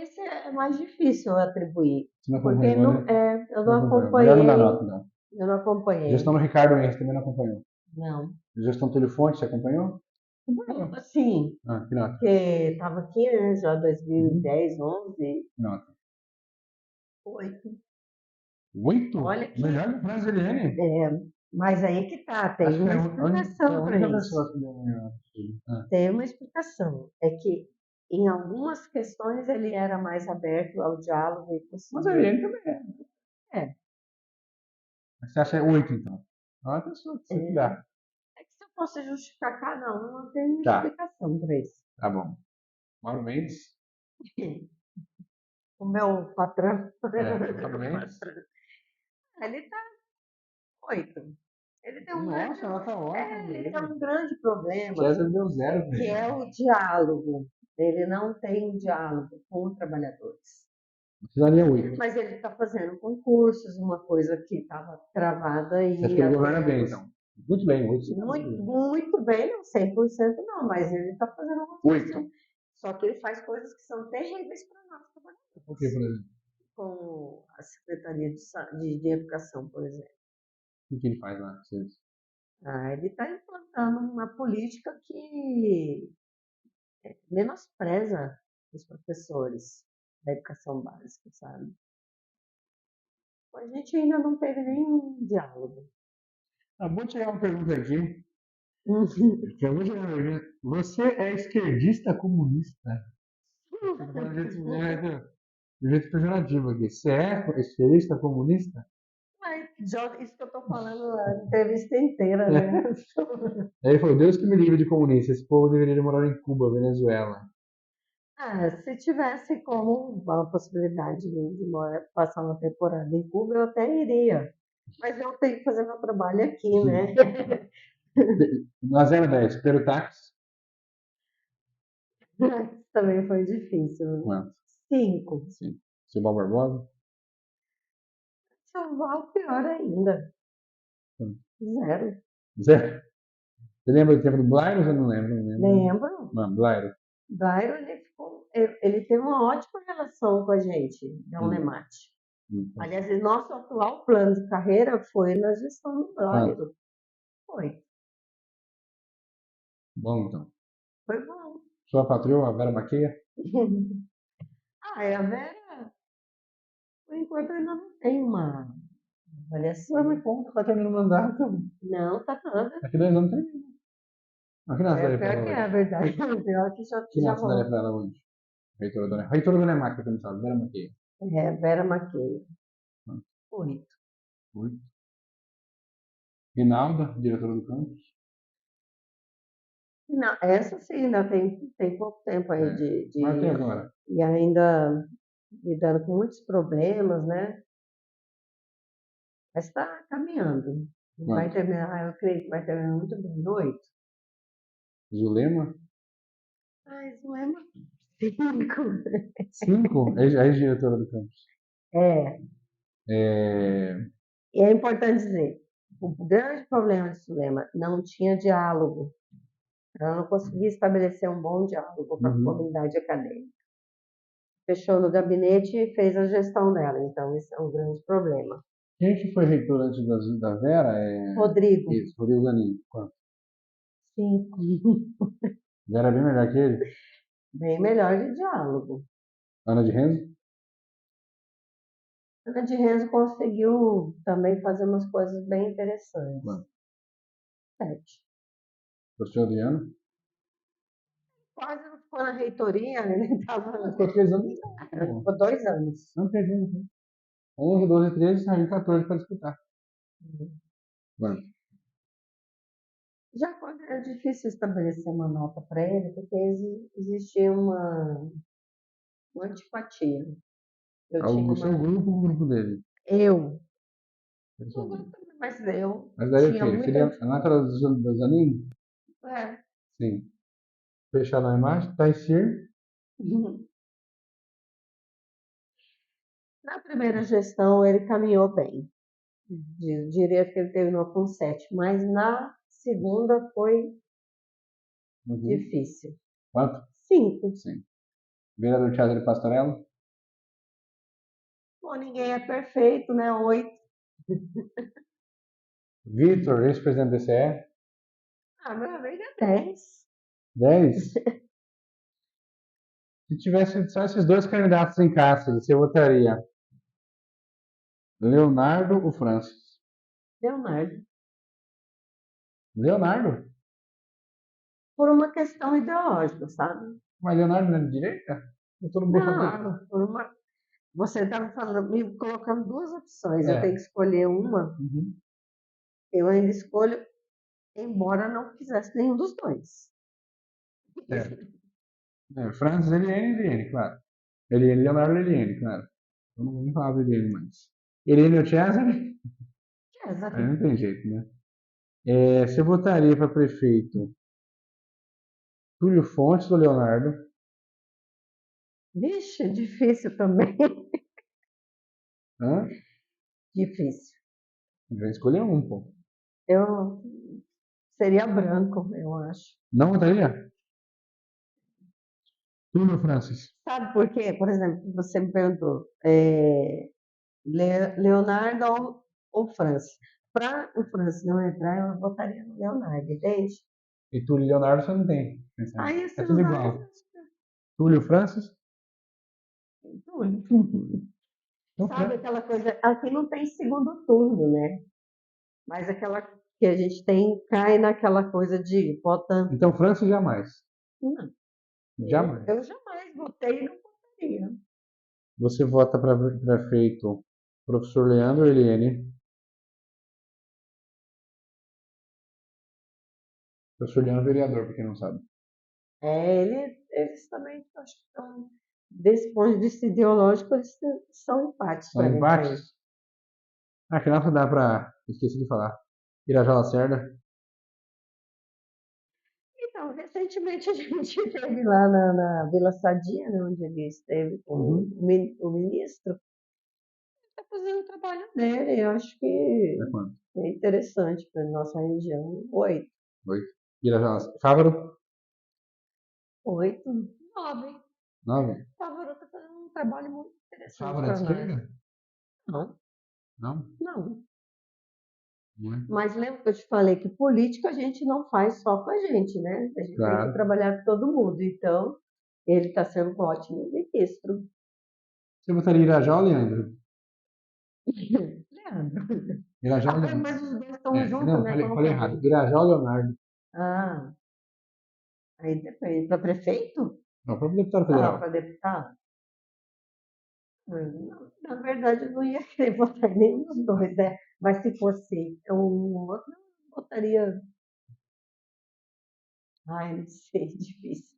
Esse é mais difícil atribuir, Você não porque acompanhou, né? eu não Melhor não dar acompanhei, nota, não. eu não acompanhei, Gestão do Ricardo Henrique também não acompanhou. não. Gestão Telefonte, você acompanhou? Acompanhou. Sim, Que nota? porque estava aqui, né, já 2010, 11, Que nota? 8. 8? Olha que, Melhor que o Franzeliene? mas aí que tá, tem Acho que uma é a explicação para única isso. pessoa que deu melhor. Tem uma explicação. É que em algumas questões ele era mais aberto ao diálogo e Mas conseguia. ele também é. É, Mas você acha 8, então? É uma pessoa que você que dá. é que se eu fosse justificar cada um, eu tenho uma Tá, explicação para isso. tá bom. Mauro Mendes? O meu patrão, Mauro Mendes? ele tá 8. Ele tem um grande, Nossa, ela tá ótima. ele tem um grande problema, César deu 0, que é velho. o diálogo. Ele não tem um diálogo com os trabalhadores. Você daria 8. Mas ele está fazendo concursos, uma coisa que estava travada Você acha e que ele governa bem, então? Muito bem, 8. muito bem, não 100% não, mas ele está fazendo uma coisa. 8. Só que ele faz coisas que são terríveis para nós trabalhadores. Por que, por exemplo? Com a Secretaria de Educação, por exemplo. O que ele faz lá? Vocês? Ele está implantando uma política que menospreza os professores da educação básica, sabe? A gente ainda não teve nenhum diálogo. Acabou de chegar uma pergunta aqui. Acabou de chegar uma pergunta. Você é esquerdista comunista? Tô falando de jeito pejorativo aqui. Você é esquerdista comunista? Mas isso que eu estou falando a entrevista inteira, né? Aí ele falou, Deus que me livre de comunista. Esse povo deveria morar em Cuba, Venezuela. Se tivesse como uma possibilidade de passar uma temporada em Cuba, eu até iria. Mas eu tenho que fazer meu trabalho aqui, né? Na 0 a 10, primeiro táxi. Também foi difícil. Quanto? 5. Sim. Silval Barbosa? Salvar, pior ainda. Quanto? 0. 0. Você lembra do tempo do Blairo ou você não lembra? Não lembro. Lembro. Não, Blairo. Blairo, ele teve uma ótima relação com a gente, da Unemate. Aliás, o nosso atual plano de carreira foi na gestão do Blairo. Foi. Bom, então. Foi bom. Sua patroa, a Vera Maquia? A Vera, por enquanto, ainda não tem uma avaliação. Mas conta, vai terminar o mandato. Não, tá nada. Daqui 2 anos termina. Mas que nós daria pra Pior ela que hoje? é a verdade. Pior que Que já nós daria vão. pra ela hoje? Reitora Dona Maquia, você não sabe. Vera Maquia. Vera Maqueia. Hum. 8. 8. Rinalda, diretora do campus. Não, essa sim, ainda tem pouco tempo aí Mas até agora. E ainda lidando com muitos problemas, né? Mas está caminhando. Vai terminar, eu creio que vai terminar muito bem. 8. Zulema? Zulema, 5. 5? É a ex-diretora do campus. E é importante dizer, o grande problema de Zulema não tinha diálogo. Ela não conseguia estabelecer um bom diálogo com a comunidade acadêmica. Fechou no gabinete e fez a gestão dela. Então, isso é um grande problema. Quem que foi reitor antes da Vera? Rodrigo. Isso, Rodrigo Zanin. Quanto? 5. Vera é bem melhor que ele? Bem melhor de diálogo. Ana de Renzo? Ana de Renzo conseguiu também fazer umas coisas bem interessantes. Quanto? 7. Professor Adriano? Quase não ficou na reitoria, né? Ele estava. Ficou 3 anos. Ficou 2 anos. Não, 3 anos. 11, 12, 13, saiu 14 para disputar. Quanto? Já quando era difícil estabelecer uma nota para ele, porque existia uma antipatia. O seu grupo ou o grupo dele? Eu. Pessoal. Mas eu. Mas daí o tinha quê? Seria a nota da Zanin? Sim. Fechar na imagem, Taisir. Na primeira gestão, ele caminhou bem. Diria que ele terminou com 7, mas na segunda foi Uhum. difícil. Quanto? 5. Sim. Vereador Thiago de Pastorello? Bom, ninguém é perfeito, né? 8. Vitor, ex-presidente do DCE? Ah, meu amigo é 10. 10. Se tivesse só esses dois candidatos em Cáceres, você votaria Leonardo ou Francis? Leonardo. Leonardo? Por uma questão ideológica, sabe? Mas Leonardo não é de direita? Eu tô no Bolsonaro. Não, por uma... Você estava falando, me colocando duas opções. Eu É. tenho que escolher uma. Uhum. Eu ainda escolho, embora não quisesse nenhum dos dois. Certo. Francis, Eliane, claro. Eliane, Leonardo, Eliane, claro. Eu não vou nem falar de Eliane mais. Eliane ou Cesare? Aí César. não tem jeito, né? Você votaria para prefeito Túlio Fontes ou Leonardo? Vixe, difícil também. Hã? Difícil. Já escolheu um, pô. Eu seria branco, eu acho. Não votaria? Túlio Francis. Sabe por quê? Por exemplo, você me perguntou, Leonardo ou Francis? Para o Francis não entrar, eu votaria no Leonardo, entende? E Túlio e Leonardo você não tem pensamento. Aí É esses tudo dois, igual. Túlio Francis? tudo. Então, Sabe aquela coisa, aqui não tem segundo turno, né? Mas aquela que a gente tem, cai naquela coisa de vota. então Francis jamais. Não, Jamais. eu jamais votei e não votaria. Você vota para prefeito professor Leandro ou Eliane? Professor Leandro é vereador, para quem não sabe. Eles também, acho que estão, desse ponto de vista ideológico, eles são empates São para mim, para empates? eles. Ah, que nossa dá para... Esqueci de falar. Irajá Lacerda? Então, recentemente a gente esteve lá na Vila Sadia, né, onde ele esteve com Uhum. o ministro, está fazendo o trabalho dele. Eu acho É que quanto? é interessante para a nossa região. 8. 8. Irajá Lacerda. Fávaro? 8. 9. 9. Fávaro está fazendo um trabalho muito interessante Fávaro é de para nós. esquerda? Não, Não? não. Não é? Mas lembra que eu te falei que política a gente não faz só com a gente, né? A gente tem que Claro. trabalhar com todo mundo. Então, ele está sendo um ótimo ministro. Você votaria Irajá ou Leandro? Leandro. Irajá ou Ah, Leandro? mas os dois estão juntos, Não, né? falei, Como que falei eu errado. vou? Irajá ou Leonardo? Ah, aí depende. Para prefeito? Não, para deputado Ah, federal. para deputado? Não, na verdade, eu não ia querer votar em nenhum dos dois, né? Mas se fosse um ou outro, eu votaria. Ai, não sei, difícil.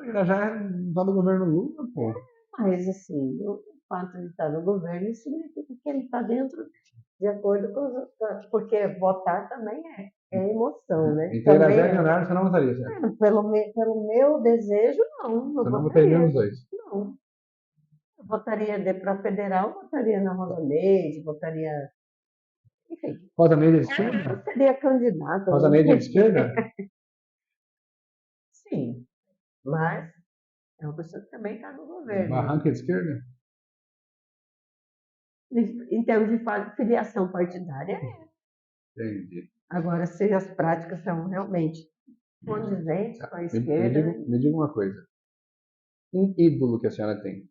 Irajá tá no governo Lula, pô. Mas, assim, o fato de estar no governo significa que ele está dentro de acordo com os outros. Porque votar também é emoção, né? Então Também Irajá e é. Leonardo você não votaria, certo? Pelo meu desejo, não, Você não não votaria nenhum votaria. dos dois. Não. Eu votaria para federal, votaria na Rosa Neide, votaria. Enfim, Rosa Neide é de eu esquerda? seria candidata, Rosa não Neide é de sei. esquerda? Sim, mas é uma pessoa que também está no governo. Barranca é de esquerda? Em termos de filiação partidária, é. Entendi. Agora, se as práticas são realmente condizentes Tá. com a Me esquerda, diga uma coisa. Um ídolo que a senhora tem,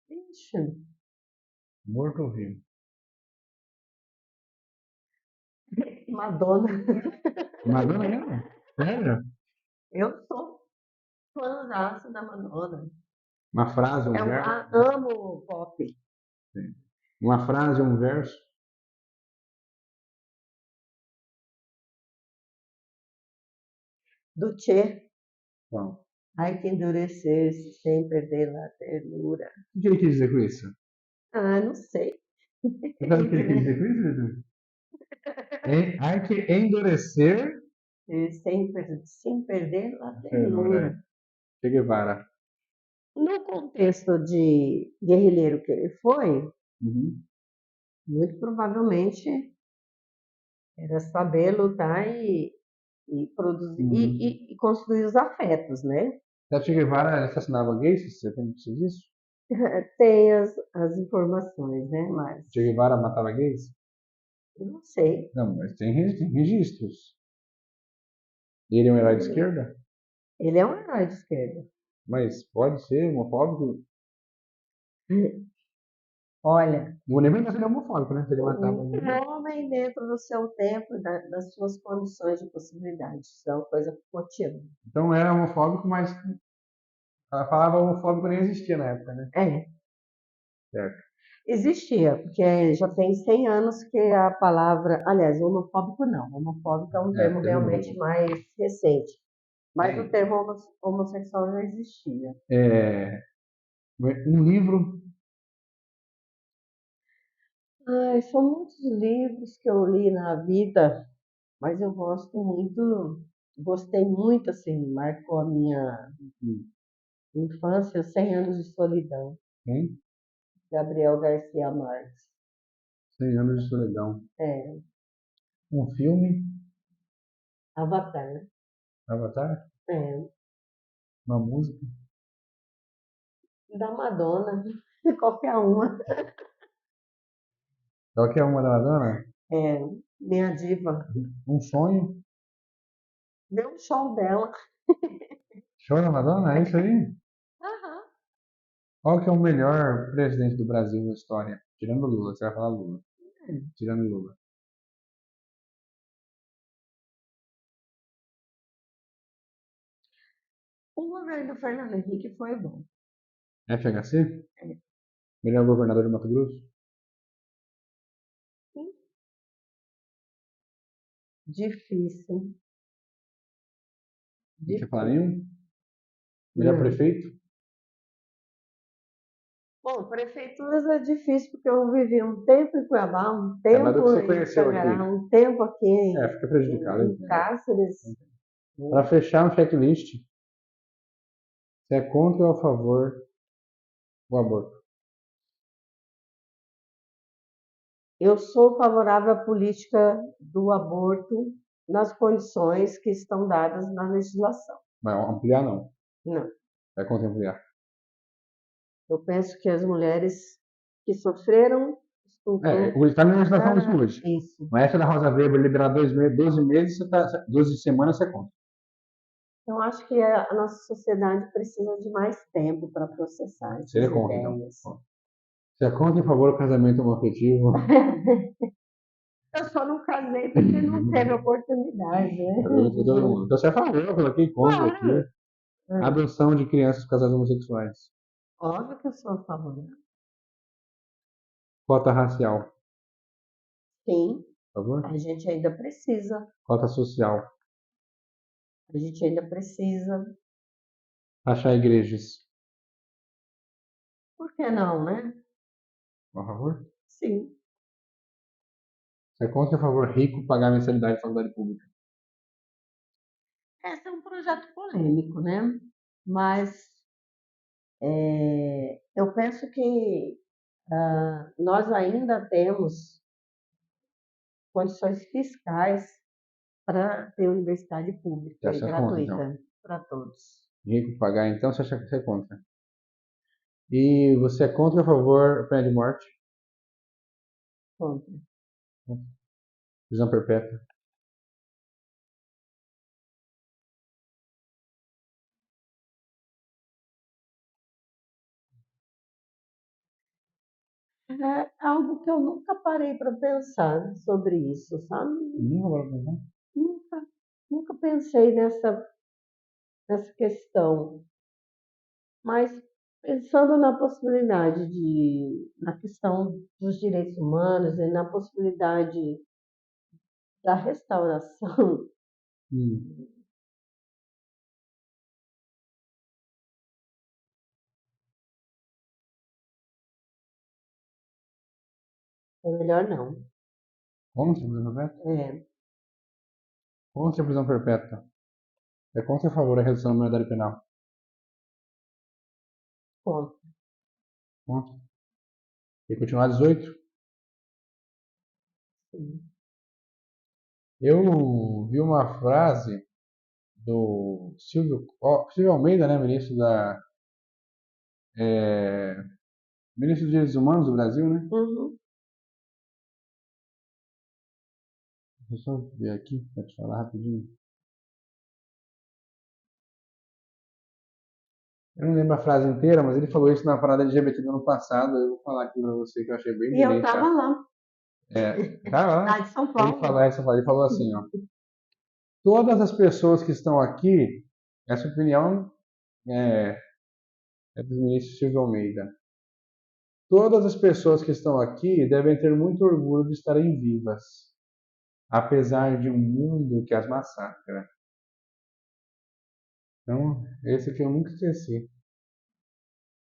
ixi, morto ou vivo? Madonna. Madonna mesmo? Sério? Eu sou fãzaça da Madonna. Uma frase, um Eu verso? amo pop. Sim. Uma frase, um verso? Do Tchê. Bom, Ai, que endurecer sem perder a ternura. o que ele quis dizer com isso? Ah, não sei. Você sabe o que ele quis dizer com isso, Vitor? Há que endurecer Sem perder a a ternura. ternura. Che Guevara. No contexto de guerrilheiro que ele foi, Uhum. Muito provavelmente era saber lutar e produzir Uhum. e construir os afetos, né? Já Che Guevara assassinava gays? Você tem notícia disso? Tem as informações, né? Mas Che Guevara matava gays? eu não sei. Não, mas tem registros. Ele é um herói de esquerda? Ele é um herói de esquerda. Mas pode ser homofóbico? Olha, Não vou nem lembrar se ele é homofóbico, né? Se ele matava um alguém. homem dentro do seu tempo, das suas condições de possibilidades. Isso é uma coisa cotidiana. Então era homofóbico, mas a palavra homofóbico nem existia na época, né? É, Certo. existia, porque já tem 100 anos que a palavra, aliás, homofóbico não, homofóbico é um É, termo termo realmente novo. mais recente, mas o É, termo homossexual já existia. é, um livro. Ai, são muitos livros que eu li na vida, mas eu gostei muito, assim, marcou a minha infância, 100 anos de solidão, Hein? Gabriel Garcia Marques. 100 anos de solidão. É, Um filme. Avatar. Avatar. É, Uma música. da Madonna, qualquer uma. Qualquer uma da Madonna. É, minha diva. Um sonho. Deu um show dela. Show da Madonna, é isso aí? Aham. Qual que é o melhor presidente do Brasil na história? Tirando Lula, você vai falar Lula. Tirando Lula. O governo do Fernando Henrique foi bom. FHC? Melhor governador de Mato Grosso? Sim. Difícil. Não quer falar Difícil. nenhum? Melhor Não. prefeito? Bom, prefeituras é difícil porque eu vivi um tempo em Cuiabá, um É, mas do que tempo você em conheceu Tangará, aqui? um tempo aqui É, fica prejudicado, eu em entendo. Cáceres. Para Né? fechar um checklist, você é contra ou a favor do aborto? Eu sou favorável à política do aborto nas condições que estão dadas na legislação. Vai ampliar, não. Não. Vai contra ampliar. Eu penso que as mulheres que sofreram estupro, Hoje está na legislação isso hoje. isso. Mas essa da Rosa Weber liberar 2 meses, 12 meses, 12 semanas você conta. Eu acho que a nossa sociedade precisa de mais tempo para processar essas Seria contra, então. ideias. Você é contra ou a favor do casamento homoafetivo? Eu só não casei porque não teve oportunidade, né? Todo mundo. Então você é a favor, eu coloquei contra Claro. aqui. Adoção de crianças casadas homossexuais. Óbvio que eu sou a favor. Cota racial. Sim, Por favor? a gente ainda precisa. Cota social. A gente ainda precisa. Achar igrejas. Por que não, né? Por favor? Sim. Você é contra ou a favor rico pagar mensalidade de faculdade pública? Esse é um projeto polêmico, né? Mas eu penso que nós ainda temos condições fiscais para ter universidade Você pública e acha contra, então? gratuita para todos. Rico pagar, então você acha que você é contra? E você é contra ou a favor da pena de morte? Contra. Prisão perpétua. É algo que eu nunca parei para pensar sobre isso, sabe? Agora, não. Nunca, nunca pensei nessa questão. Mas pensando na possibilidade na questão dos direitos humanos e na possibilidade da restauração, Hum. é melhor não. Contra a prisão perpétua? É, Contra a prisão perpétua. É contra ou a favor da redução da maioridade penal? contra. Contra. E continuar 18? Eu vi uma frase do Silvio Almeida, né, é, ministro dos Direitos Humanos do Brasil, né? Uhum. Deixa eu só ver aqui para te falar rapidinho. Eu não lembro a frase inteira, mas ele falou isso na parada LGBT do ano passado. Eu vou falar aqui para você que eu achei bem E eu bonita. estava lá, Tá lá. lá de São Paulo. Ele falou assim, ó. Todas as pessoas que estão aqui, essa opinião é, é do ministro Silvio Almeida. Todas as pessoas que estão aqui devem ter muito orgulho de estarem vivas, apesar de um mundo que as massacra. Então, esse aqui eu nunca esqueci.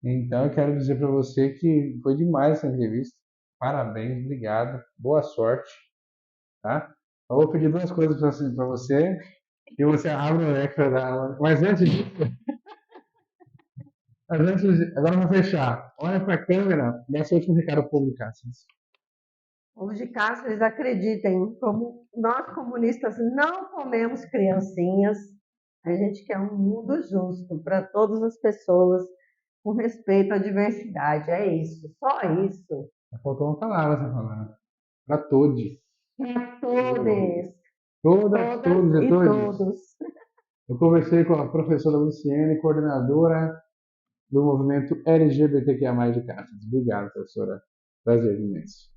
Então, eu quero dizer para você que foi demais essa entrevista. Parabéns, obrigado, boa sorte, tá? Eu vou pedir duas coisas para você, que você abra o leque para dar aula. Agora eu vou fechar. Olha para a câmera, dá seu último recado público, Cássio. Os de Cáceres acreditem, como nós comunistas não comemos criancinhas, a gente quer um mundo justo para todas as pessoas, com respeito à diversidade. É isso, só isso. Faltou uma palavra essa palavra. Para todos. Para todos, Todas, todas todos e e todos. todos. Eu conversei com a professora Luciene, coordenadora do movimento LGBTQIA+, de Cáceres. Obrigado, professora. Prazer imenso.